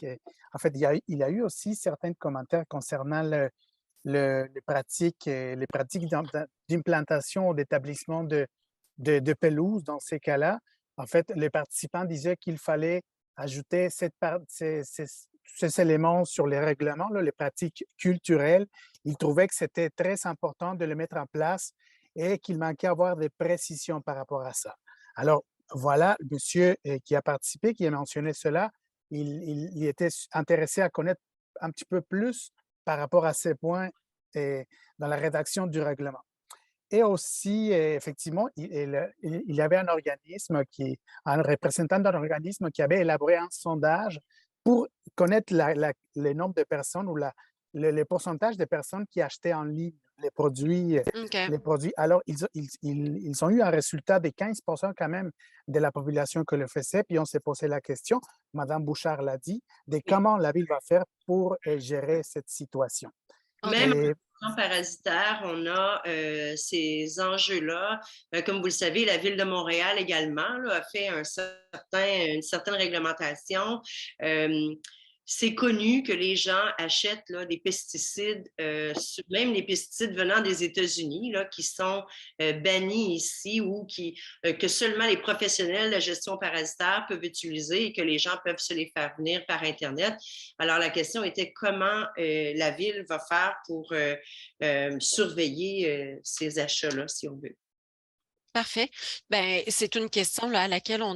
en fait, il y a eu aussi certains commentaires concernant les pratiques d'implantation ou d'établissement de pelouse. Dans ces cas-là, en fait, les participants disaient qu'il fallait ajouter ces éléments sur les règlements, là, les pratiques culturelles. Ils trouvaient que c'était très important de les mettre en place et qu'il manquait avoir des précisions par rapport à ça. Alors, voilà, le monsieur qui a participé, qui a mentionné cela, il était intéressé à connaître un petit peu plus par rapport à ces points dans la rédaction du règlement. Et aussi, effectivement, il y avait un représentant d'un organisme qui avait élaboré un sondage pour connaître le nombre de personnes ou le pourcentage de personnes qui achetaient en ligne les produits. Alors, ils ont eu un résultat de 15% quand même de la population que le faisait. Puis on s'est posé la question, Mme Bouchard l'a dit, de comment la ville va faire pour gérer cette situation. Même en parasitaire, on a ces enjeux-là. Comme vous le savez, la Ville de Montréal également là, a fait une certaine réglementation. C'est connu que les gens achètent là, des pesticides, même les pesticides venant des États-Unis, là, qui sont bannis ici ou que seulement les professionnels de la gestion parasitaire peuvent utiliser et que les gens peuvent se les faire venir par Internet. Alors, la question était comment la Ville va faire pour surveiller ces achats-là, si on veut. Parfait. Ben, c'est une question là, à laquelle on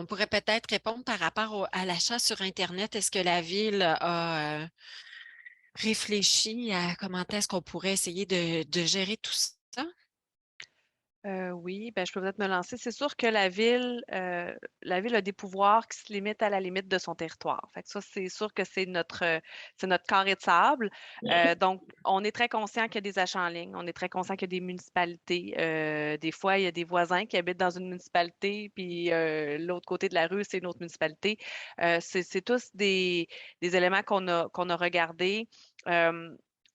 pourrait peut-être répondre par rapport à l'achat sur Internet. Est-ce que la Ville a réfléchi à comment est-ce qu'on pourrait essayer de gérer tout ça? Oui, ben, je peux peut-être me lancer. C'est sûr que la ville a des pouvoirs qui se limitent à la limite de son territoire. Fait que ça, c'est sûr que c'est notre carré de sable. Donc, on est très conscient qu'il y a des achats en ligne. On est très conscient qu'il y a des municipalités. Des fois, il y a des voisins qui habitent dans une municipalité, puis l'autre côté de la rue, c'est une autre municipalité. C'est tous des éléments qu'on a regardés.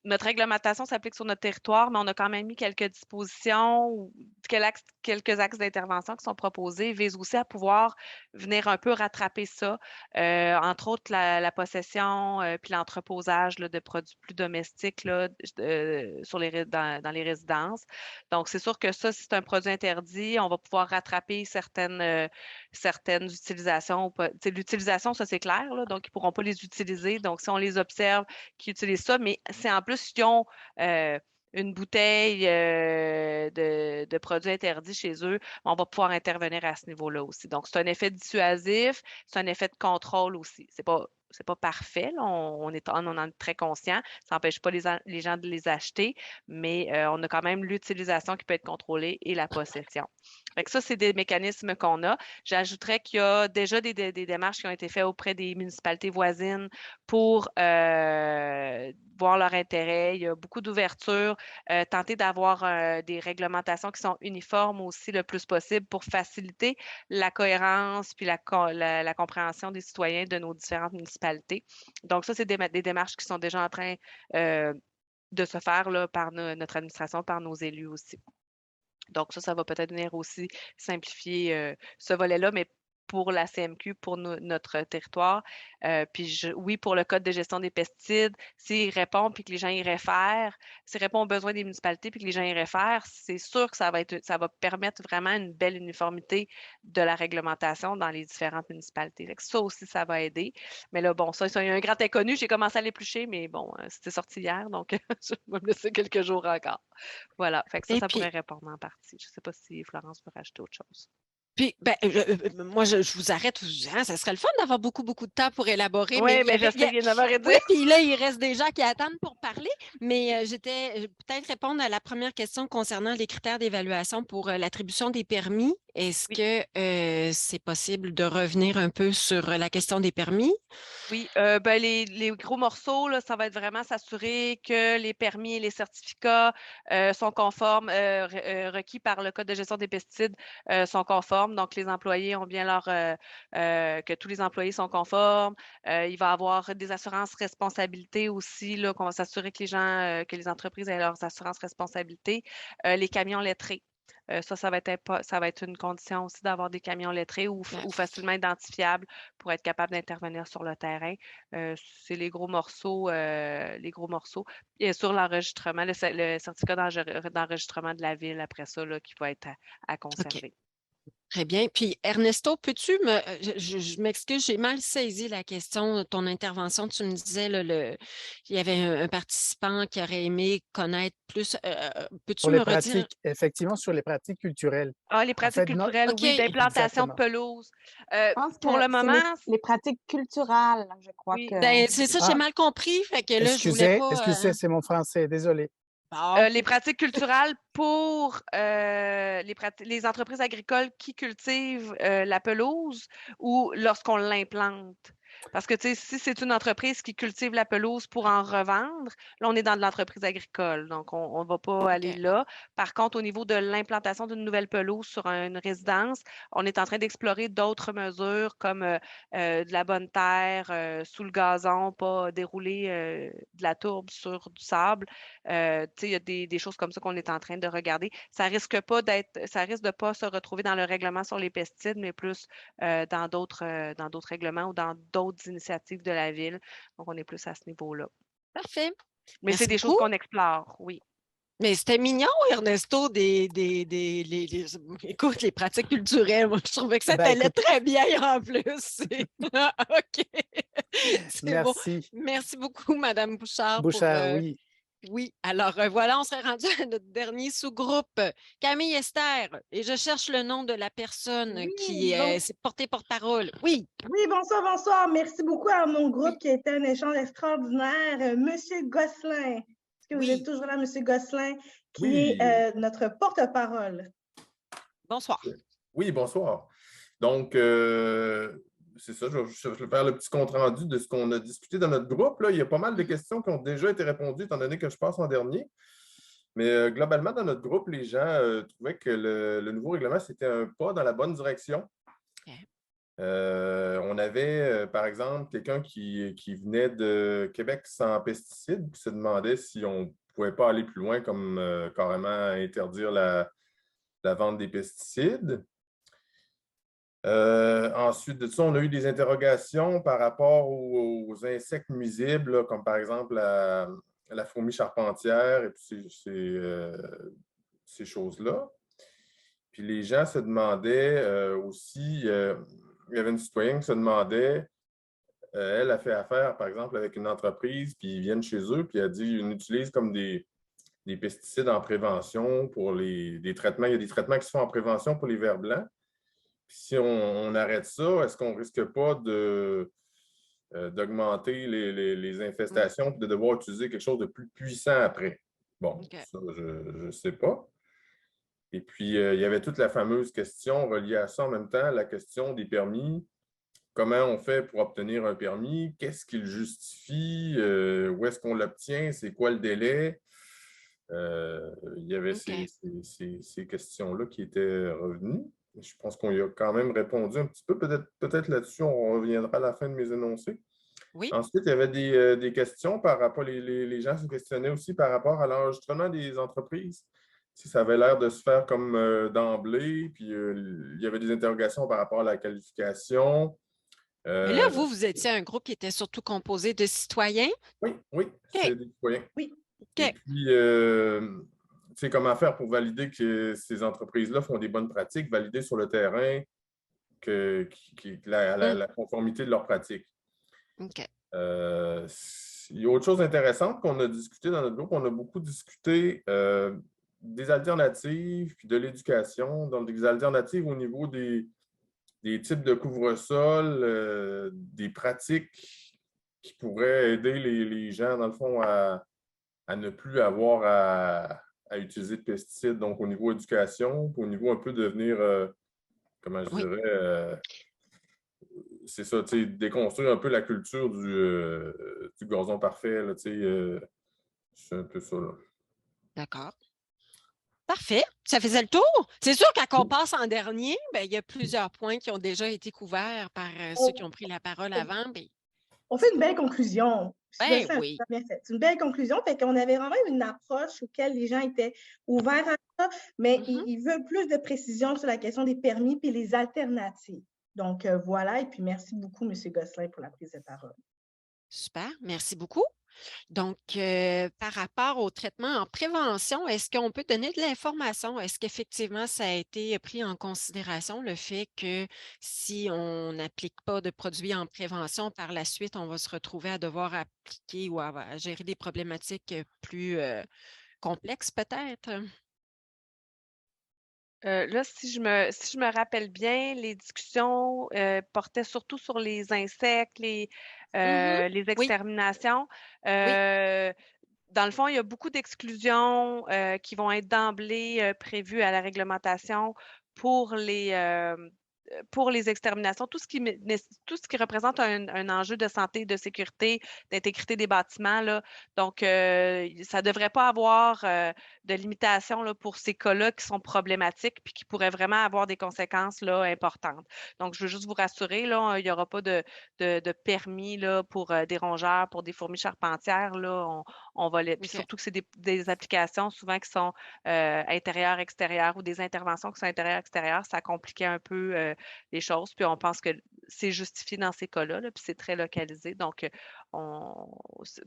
Notre réglementation s'applique sur notre territoire, mais on a quand même mis quelques dispositions ou quelques axes d'intervention qui sont proposés, visent aussi à pouvoir venir un peu rattraper ça, entre autres la possession puis l'entreposage de produits plus domestiques là, dans les résidences. Donc, c'est sûr que ça, si c'est un produit interdit, on va pouvoir rattraper certaines utilisations. L'utilisation, ça, c'est clair, là, donc ils ne pourront pas les utiliser. Donc, si on les observe qui utilisent ça, mais c'est en plus qu'ils ont une bouteille de produits interdits chez eux, on va pouvoir intervenir à ce niveau-là aussi. Donc, c'est un effet dissuasif, c'est un effet de contrôle aussi. C'est pas parfait, là. On en est très conscient. Ça n'empêche pas les gens de les acheter, mais on a quand même l'utilisation qui peut être contrôlée et la possession. Fait que ça, c'est des mécanismes qu'on a. J'ajouterais qu'il y a déjà des démarches qui ont été faites auprès des municipalités voisines pour voir leur intérêt. Il y a beaucoup d'ouverture, tenter d'avoir des réglementations qui sont uniformes aussi le plus possible pour faciliter la cohérence puis la compréhension des citoyens de nos différentes municipalités. Donc ça, c'est des démarches qui sont déjà en train de se faire là, par notre administration, par nos élus aussi. Donc ça va peut-être venir aussi simplifier ce volet-là, mais pour la CMQ, pour notre territoire. Puis oui, pour le Code de gestion des pesticides, s'il répond puis que les gens y réfèrent, s'il répond aux besoins des municipalités puis que les gens y réfèrent, c'est sûr que ça va permettre vraiment une belle uniformité de la réglementation dans les différentes municipalités. Fait que ça aussi, ça va aider. Mais là, bon, ça, il y a un grand inconnu. J'ai commencé à l'éplucher, mais bon, c'était sorti hier, donc je vais me laisser quelques jours encore. Voilà, fait que ça pourrait répondre en partie. Je ne sais pas si Florence peut rajouter autre chose. Puis, moi, je vous arrête. Hein, ça serait le fun d'avoir beaucoup, beaucoup de temps pour élaborer. Oui, mais je sais qu'il y en a marre. Oui, puis là, il reste des gens qui attendent pour parler. Mais j'étais peut-être répondre à la première question concernant les critères d'évaluation pour l'attribution des permis. Est-ce que c'est possible de revenir un peu sur la question des permis? Oui, les gros morceaux, là, ça va être vraiment s'assurer que les permis et les certificats sont conformes, requis par le Code de gestion des pesticides sont conformes. Donc, les employés ont bien que tous les employés sont conformes. Il va y avoir des assurances responsabilités aussi, là, qu'on va s'assurer que que les entreprises aient leurs assurances responsabilités. Les camions lettrés. Ça va être une condition aussi d'avoir des camions lettrés ou facilement identifiables pour être capable d'intervenir sur le terrain. C'est les gros morceaux. Et sur l'enregistrement, le certificat d'enregistrement de la ville après ça, là, qui va être à conserver. Okay. Très bien. Puis, Ernesto, peux-tu je m'excuse, j'ai mal saisi la question, ton intervention. Tu me disais, là, il y avait un participant qui aurait aimé connaître plus. Peux-tu me redire? Effectivement, sur les pratiques culturelles. Ah, les pratiques culturelles, oui, d'implantation de pelouse. Je pense que pour le moment, les pratiques culturelles, je crois que... Ben, c'est ça, j'ai mal compris. Fait que là, je voulais pas... Excusez, c'est mon français, désolé. Les pratiques culturelles pour les entreprises agricoles qui cultivent la pelouse ou lorsqu'on l'implante. Parce que, tu sais, si c'est une entreprise qui cultive la pelouse pour en revendre, là, on est dans de l'entreprise agricole, donc on ne va pas aller là. Par contre, au niveau de l'implantation d'une nouvelle pelouse sur une résidence, on est en train d'explorer d'autres mesures comme de la bonne terre sous le gazon, pas dérouler de la tourbe sur du sable. Tu sais, il y a des choses comme ça qu'on est en train de regarder. Ça risque de pas se retrouver dans le règlement sur les pesticides, mais plus dans d'autres règlements ou dans d'autres initiatives de la ville. Donc, on est plus à ce niveau-là. Parfait. Mais c'est Merci des choses beaucoup. qu'on explore, oui. Mais c'était mignon, Ernesto, écoute, les pratiques culturelles. Moi, je trouvais que ça t'allait très bien en plus. OK. C'est beau. Merci. Merci beaucoup, Madame Bouchard. Bouchard, oui. Oui, alors voilà, on serait rendu à notre dernier sous-groupe. Camille Esther, et je cherche le nom de la personne qui s'est portée porte-parole. Oui. Oui, bonsoir, bonsoir. Merci beaucoup à mon groupe qui a été un échange extraordinaire. Monsieur Gosselin, est-ce que vous êtes toujours là, Monsieur Gosselin, qui est notre porte-parole? Bonsoir. Oui, bonsoir. Donc, c'est ça, je vais faire le petit compte-rendu de ce qu'on a discuté dans notre groupe. Là. Il y a pas mal de questions qui ont déjà été répondues, étant donné que je passe en dernier. Mais globalement, dans notre groupe, les gens trouvaient que le nouveau règlement, c'était un pas dans la bonne direction. On avait, par exemple, quelqu'un qui venait de Québec sans pesticides, qui se demandait si on ne pouvait pas aller plus loin, comme carrément interdire la vente des pesticides. Ensuite de ça, on a eu des interrogations par rapport aux insectes nuisibles, là, comme par exemple la fourmi charpentière et puis ces choses-là. Puis les gens se demandaient aussi, il y avait une citoyenne qui se demandait, elle a fait affaire, par exemple, avec une entreprise, puis ils viennent chez eux, puis elle dit, on utilise comme des pesticides en prévention pour des traitements. Il y a des traitements qui se font en prévention pour les vers blancs. Puis si on arrête ça, est-ce qu'on ne risque pas d'augmenter les infestations et de devoir utiliser quelque chose de plus puissant après? Bon, ça, je ne sais pas. Et puis, il y avait toute la fameuse question reliée à ça en même temps, la question des permis. Comment on fait pour obtenir un permis? Qu'est-ce qu'il justifie? Où est-ce qu'on l'obtient? C'est quoi le délai? Il y avait ces questions-là qui étaient revenues. Je pense qu'on y a quand même répondu un petit peu. Peut-être là-dessus, on reviendra à la fin de mes énoncés. Oui. Ensuite, il y avait des questions par rapport, les gens se questionnaient aussi par rapport à l'enregistrement des entreprises. Si ça avait l'air de se faire comme d'emblée, puis il y avait des interrogations par rapport à la qualification. Mais là, vous étiez un groupe qui était surtout composé de citoyens? Oui, c'est des citoyens. Oui. Et puis, tu sais, comment faire pour valider que ces entreprises-là font des bonnes pratiques, valider sur le terrain la conformité de leurs pratiques. OK. Il y a autre chose intéressante qu'on a discuté dans notre groupe. On a beaucoup discuté des alternatives puis de l'éducation. Donc, des alternatives au niveau des types de couvre-sol, des pratiques qui pourraient aider les gens, dans le fond, à ne plus avoir à utiliser de pesticides. Donc, au niveau éducation, au niveau un peu devenir, comment je dirais, c'est ça, tu sais, déconstruire un peu la culture du gazon parfait, là, tu sais, c'est un peu ça, là. D'accord. Parfait. Ça faisait le tour. C'est sûr que quand on passe en dernier, bien, il y a plusieurs points qui ont déjà été couverts par ceux qui ont pris la parole avant. Bien... On fait une belle conclusion. Ben oui. C'est une belle conclusion. Fait qu'on avait vraiment une approche auquel les gens étaient ouverts à ça, mais ils veulent plus de précision sur la question des permis et les alternatives. Donc, voilà. Et puis, merci beaucoup, M. Gosselin, pour la prise de parole. Super. Merci beaucoup. Donc, par rapport au traitement en prévention, est-ce qu'on peut donner de l'information? Est-ce qu'effectivement, ça a été pris en considération, le fait que si on n'applique pas de produits en prévention, par la suite, on va se retrouver à devoir appliquer ou à gérer des problématiques plus complexes peut-être? Là, si je me rappelle bien, les discussions portaient surtout sur les insectes, les exterminations. Dans le fond, il y a beaucoup d'exclusions qui vont être d'emblée prévues à la réglementation pour les pour les exterminations, tout ce qui représente un enjeu de santé, de sécurité, d'intégrité des bâtiments, là. Donc, ça ne devrait pas avoir de limitation là, pour ces cas-là qui sont problématiques puis qui pourraient vraiment avoir des conséquences là, importantes. Donc, je veux juste vous rassurer, là, il n'y aura pas de permis là, pour des rongeurs, pour des fourmis charpentières. Là, on va puis surtout que c'est des applications souvent qui sont intérieures-extérieures ou des interventions qui sont intérieures-extérieures. Ça compliquait un peu les choses. Puis on pense que c'est justifié dans ces cas-là, là, puis c'est très localisé. Donc,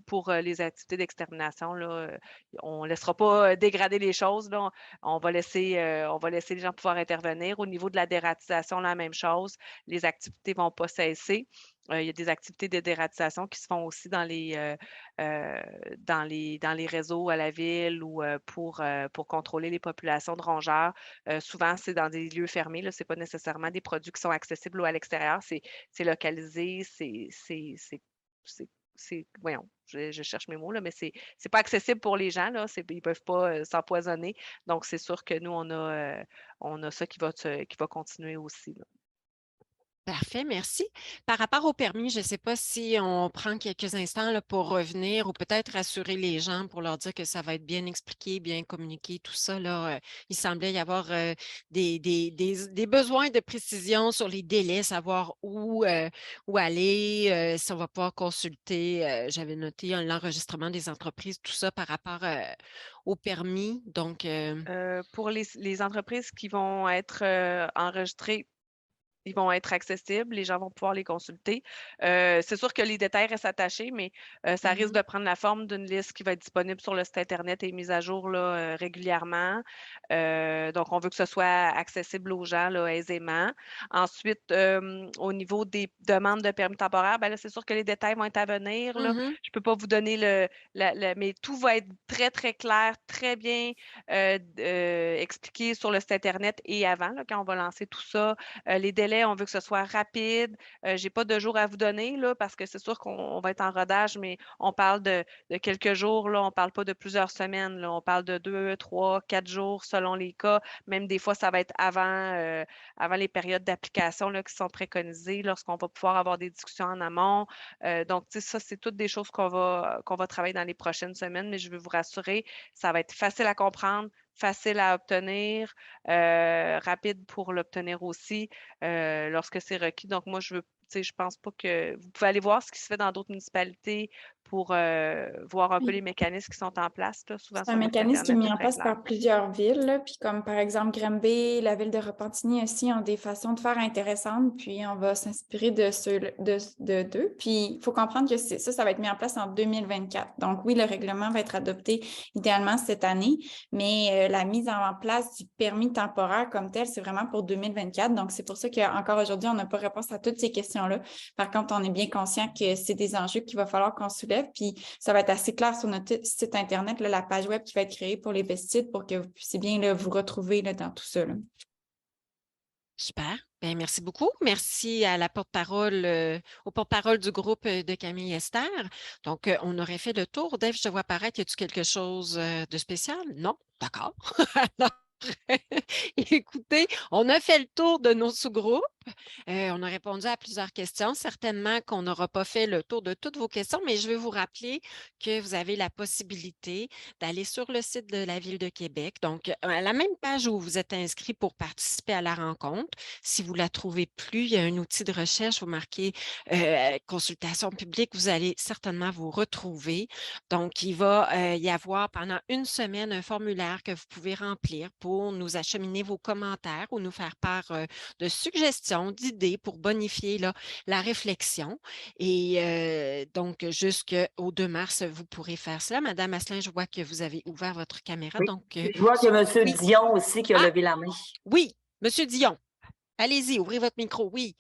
pour les activités d'extermination, là, on ne laissera pas dégrader les choses. Là. On va laisser les gens pouvoir intervenir. Au niveau de la dératisation, la même chose. Les activités ne vont pas cesser. Il y a des activités de dératisation qui se font aussi dans les réseaux à la ville ou pour contrôler les populations de rongeurs. Souvent, c'est dans des lieux fermés. Ce n'est pas nécessairement des produits qui sont accessibles ou à l'extérieur. C'est localisé, voyons, je cherche mes mots, là, mais c'est pas accessible pour les gens. Là, ils ne peuvent pas s'empoisonner. Donc, c'est sûr que nous, on a ça qui va continuer aussi. Là. Parfait, merci. Par rapport au permis, je ne sais pas si on prend quelques instants là, pour revenir ou peut-être rassurer les gens pour leur dire que ça va être bien expliqué, bien communiqué, tout ça. Là, il semblait y avoir des besoins de précision sur les délais, savoir où aller, si on va pouvoir consulter. J'avais noté l'enregistrement des entreprises, tout ça par rapport au permis. Donc, pour les entreprises qui vont être enregistrées, ils vont être accessibles, les gens vont pouvoir les consulter. C'est sûr que les détails restent attachés, mais ça risque de prendre la forme d'une liste qui va être disponible sur le site Internet et mise à jour là, régulièrement. Donc, on veut que ce soit accessible aux gens là, aisément. Ensuite, au niveau des demandes de permis temporaire, ben là, c'est sûr que les détails vont être à venir. Là. Je ne peux pas vous donner mais tout va être très, très clair, très bien expliqué sur le site Internet et avant, là, quand on va lancer tout ça. Les délais, on veut que ce soit rapide. Je n'ai pas de jours à vous donner là, parce que c'est sûr qu'on va être en rodage, mais on parle de quelques jours. Là, on ne parle pas de plusieurs semaines. Là, on parle de 2, 3, 4 jours selon les cas. Même des fois, ça va être avant les périodes d'application là, qui sont préconisées, lorsqu'on va pouvoir avoir des discussions en amont. Donc, ça, c'est toutes des choses qu'on va travailler dans les prochaines semaines, mais je veux vous rassurer, ça va être facile à comprendre, facile à obtenir, rapide pour l'obtenir aussi lorsque c'est requis. Donc, moi, je pense pas que vous pouvez aller voir ce qui se fait dans d'autres municipalités pour voir un peu les mécanismes qui sont en place. Là, souvent, c'est un mécanisme qui est mis en place par plusieurs villes, là, puis comme par exemple Granby, la ville de Repentigny aussi ont des façons de faire intéressantes, puis on va s'inspirer d'eux. Puis il faut comprendre que ça va être mis en place en 2024. Donc oui, le règlement va être adopté idéalement cette année, mais la mise en place du permis temporaire comme tel, c'est vraiment pour 2024. Donc c'est pour ça qu'encore aujourd'hui, on n'a pas réponse à toutes ces questions-là. Par contre, on est bien conscient que c'est des enjeux qu'il va falloir qu'on soulève. Puis ça va être assez clair sur notre site Internet, là, la page web qui va être créée pour les pesticides pour que vous puissiez bien là, vous retrouver là, dans tout ça. Là. Super. Bien, merci beaucoup. Merci à la porte-parole, au porte-parole du groupe de Camille Esther. Donc, on aurait fait le tour. Dave, je te vois apparaître. Y a-t-il quelque chose de spécial? Non? D'accord. Alors, écoutez, on a fait le tour de nos sous-groupes. On a répondu à plusieurs questions. Certainement qu'on n'aura pas fait le tour de toutes vos questions, mais je vais vous rappeler que vous avez la possibilité d'aller sur le site de la Ville de Québec. Donc, à la même page où vous êtes inscrit pour participer à la rencontre, si vous ne la trouvez plus, il y a un outil de recherche, vous marquez consultation publique, vous allez certainement vous retrouver. Donc, il va y avoir pendant une semaine un formulaire que vous pouvez remplir pour nous acheminer vos commentaires ou nous faire part de suggestions, d'idées pour bonifier là, la réflexion. Et donc, jusqu'au 2 mars, vous pourrez faire cela. Madame Asselin, je vois que vous avez ouvert votre caméra. Oui. Donc, je vois qu'il y a M. Dion aussi qui a levé la main. Oui, M. Dion. Allez-y, ouvrez votre micro. Oui.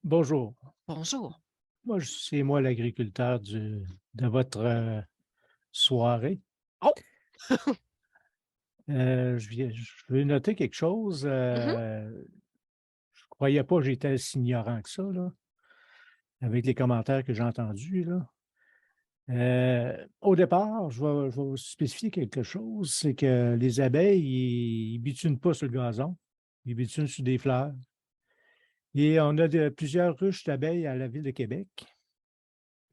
Bonjour. Bonjour. Moi, c'est moi l'agriculteur de votre soirée. Oh! Je veux noter quelque chose. Je ne croyais pas que j'étais si ignorant que ça, là, avec les commentaires que j'ai entendus. Là. Au départ, je vais vous spécifier quelque chose, c'est que les abeilles, ils ne bitunent pas sur le gazon, ils bitunent sur des fleurs. Et on a plusieurs ruches d'abeilles à la Ville de Québec.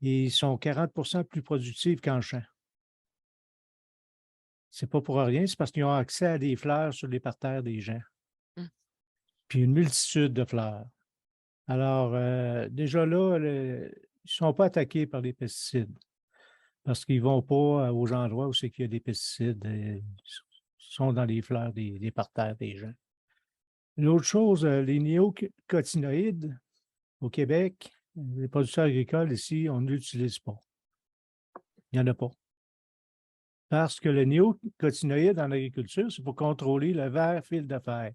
Et ils sont 40 plus productifs qu'en champ. C'est pas pour rien, c'est parce qu'ils ont accès à des fleurs sur les parterres des gens. Puis une multitude de fleurs. Alors, déjà là, ils ne sont pas attaqués par les pesticides parce qu'ils ne vont pas aux endroits où c'est qu'il y a des pesticides. Ils sont dans les fleurs des parterres des gens. L'autre chose, les néocotinoïdes au Québec, les producteurs agricoles ici, on n'utilise pas. Il n'y en a pas. Parce que le néocotinoïde en agriculture, c'est pour contrôler le vert fil de fer.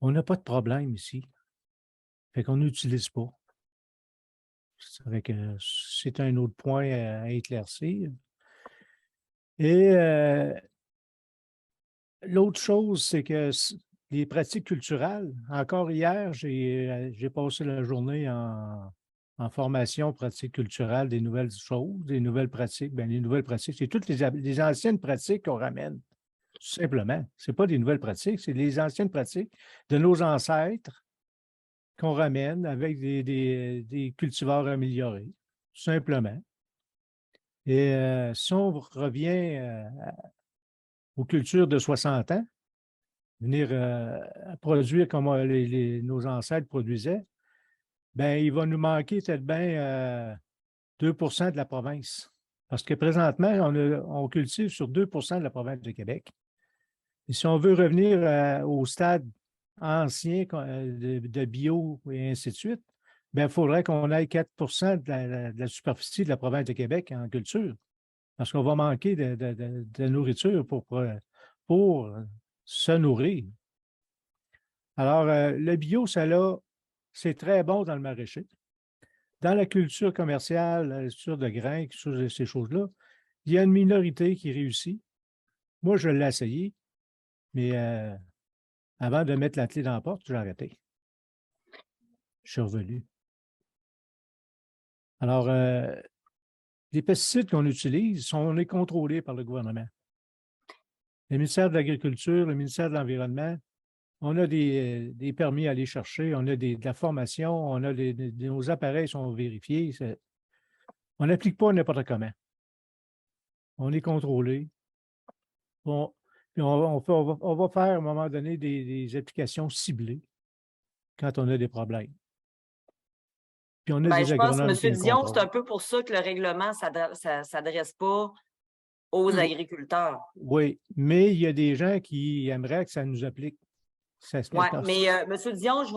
On n'a pas de problème ici. Fait qu'on n'utilise pas. C'est un autre point à éclaircir. Et l'autre chose, c'est que les pratiques culturelles, encore hier, j'ai passé la journée en formation pratique culturelle, des nouvelles choses, des nouvelles pratiques. Bien, les nouvelles pratiques, c'est toutes les anciennes pratiques qu'on ramène, tout simplement. Ce n'est pas des nouvelles pratiques, c'est les anciennes pratiques de nos ancêtres qu'on ramène avec des cultivars améliorés, tout simplement. Et si on revient aux cultures de 60 ans, venir produire comme nos ancêtres produisaient, bien, il va nous manquer peut-être bien 2 de la province. Parce que présentement, on cultive sur 2 de la province de Québec. Et si on veut revenir au stade ancien de bio et ainsi de suite, bien, il faudrait qu'on aille 4 de la superficie de la province de Québec en culture. Parce qu'on va manquer de nourriture pour se nourrir. Alors, le bio, c'est très bon dans le maraîcher. Dans la culture commerciale, la culture de grains, ces choses-là, il y a une minorité qui réussit. Moi, je l'ai essayé, mais avant de mettre la clé dans la porte, j'ai arrêté. Je suis revenu. Alors, les pesticides qu'on utilise, on est contrôlés par le gouvernement. Le ministère de l'Agriculture, le ministère de l'Environnement, on a des permis à aller chercher, on a de la formation, nos appareils sont vérifiés. On n'applique pas n'importe comment. On est contrôlé. On va faire à un moment donné des applications ciblées quand on a des problèmes. Puis on a des je pense, agronomes M. qui Dion, c'est un peu pour ça que le règlement ne s'adresse pas aux agriculteurs. Oui, mais il y a des gens qui aimeraient que ça nous applique. Oui, mais M. Dion, je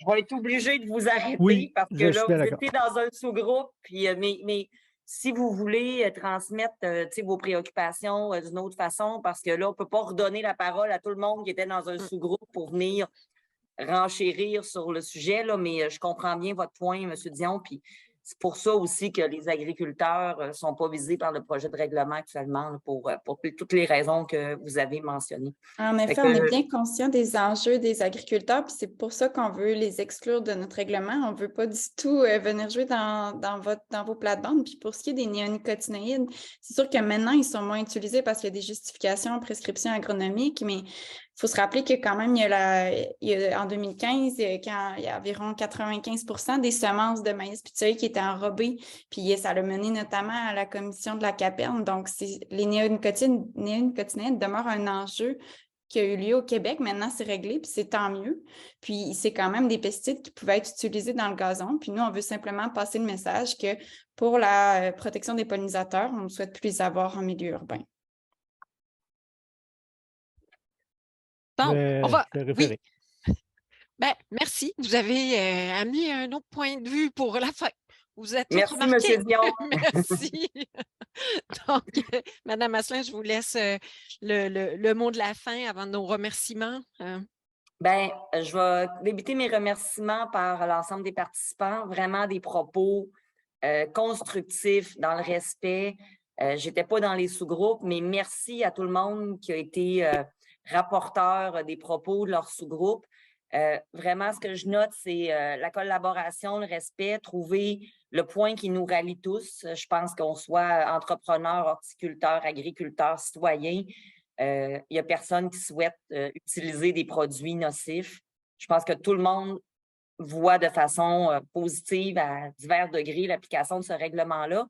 vais être obligée de vous arrêter parce que là, vous étiez dans un sous-groupe. Mais si vous voulez transmettre vos préoccupations d'une autre façon, parce que là, on ne peut pas redonner la parole à tout le monde qui était dans un sous-groupe pour venir renchérir sur le sujet, là, mais je comprends bien votre point, M. Dion, puis c'est pour ça aussi que les agriculteurs ne sont pas visés par le projet de règlement actuellement, là, pour toutes les raisons que vous avez mentionnées. En effet, on est bien conscient des enjeux des agriculteurs, puis c'est pour ça qu'on veut les exclure de notre règlement. On ne veut pas du tout venir jouer dans vos plates-bandes. Puis pour ce qui est des néonicotinoïdes, c'est sûr que maintenant, ils sont moins utilisés parce qu'il y a des justifications en prescription agronomique, mais il faut se rappeler que quand même, en 2015, il y a environ 95% des semences de maïs puis de soya qui étaient enrobées. Puis ça a mené notamment à la commission de la CAPERN. Donc, les néonicotinoïdes demeurent un enjeu qui a eu lieu au Québec. Maintenant, c'est réglé, puis c'est tant mieux. Puis c'est quand même des pesticides qui pouvaient être utilisés dans le gazon. Puis nous, on veut simplement passer le message que pour la protection des pollinisateurs, on ne souhaite plus les avoir en milieu urbain. Donc, on va. référer. Oui. Ben, merci. Vous avez amené un autre point de vue pour la fin. Vous êtes Merci, remarqués. M. Dion. Merci. Donc, Mme Asselin, je vous laisse le mot de la fin avant nos remerciements. Bien, je vais débuter mes remerciements par l'ensemble des participants. Vraiment des propos constructifs, dans le respect. Je n'étais pas dans les sous-groupes, mais merci à tout le monde qui a été rapporteur des propos de leur sous-groupe. Vraiment, ce que je note, c'est la collaboration, le respect, trouver le point qui nous rallie tous. Je pense qu'on soit entrepreneurs, horticulteurs, agriculteurs, citoyens. Il n'y a personne qui souhaite utiliser des produits nocifs. Je pense que tout le monde voit de façon positive à divers degrés l'application de ce règlement-là.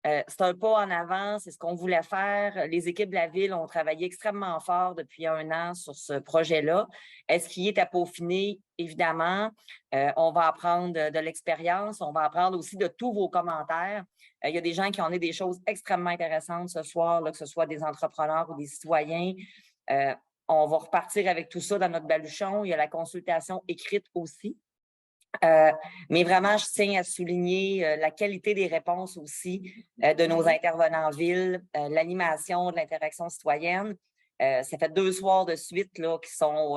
C'est un pas en avant, c'est ce qu'on voulait faire. Les équipes de la Ville ont travaillé extrêmement fort depuis 1 an sur ce projet-là. Est-ce qu'il est à peaufiner? Évidemment. On va apprendre de l'expérience, on va apprendre aussi de tous vos commentaires. Il y a des gens qui ont dit des choses extrêmement intéressantes ce soir, là, que ce soit des entrepreneurs ou des citoyens. On va repartir avec tout ça dans notre baluchon. Il y a la consultation écrite aussi. Mais vraiment, je tiens à souligner la qualité des réponses aussi de nos intervenants en ville, l'animation de l'interaction citoyenne. Ça fait 2 soirs de suite là, qui sont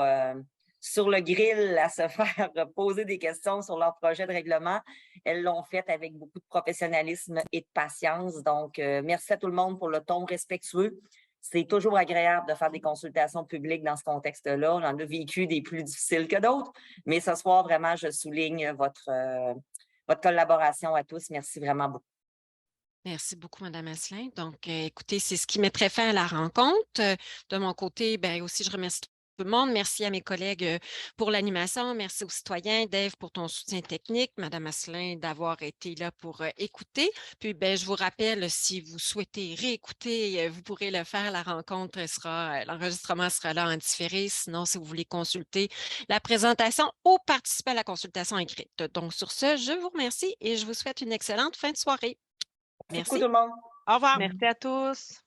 sur le grill à se faire poser des questions sur leur projet de règlement. Elles l'ont fait avec beaucoup de professionnalisme et de patience. Donc, merci à tout le monde pour le ton respectueux. C'est toujours agréable de faire des consultations publiques dans ce contexte-là. On en a vécu des plus difficiles que d'autres, mais ce soir, vraiment, je souligne votre collaboration à tous. Merci vraiment beaucoup. Merci beaucoup, Mme Asselin. Donc, écoutez, c'est ce qui mettrait fin à la rencontre. De mon côté, bien aussi, je remercie tout le monde. Merci à mes collègues pour l'animation. Merci aux citoyens. Dave, pour ton soutien technique. Mme Asselin, d'avoir été là pour écouter. Puis, ben, je vous rappelle, si vous souhaitez réécouter, vous pourrez le faire. La rencontre sera, l'enregistrement sera là en différé. Sinon, si vous voulez consulter la présentation ou participer à la consultation écrite. Donc, sur ce, je vous remercie et je vous souhaite une excellente fin de soirée. Merci. Merci tout le monde. Au revoir. Merci à tous.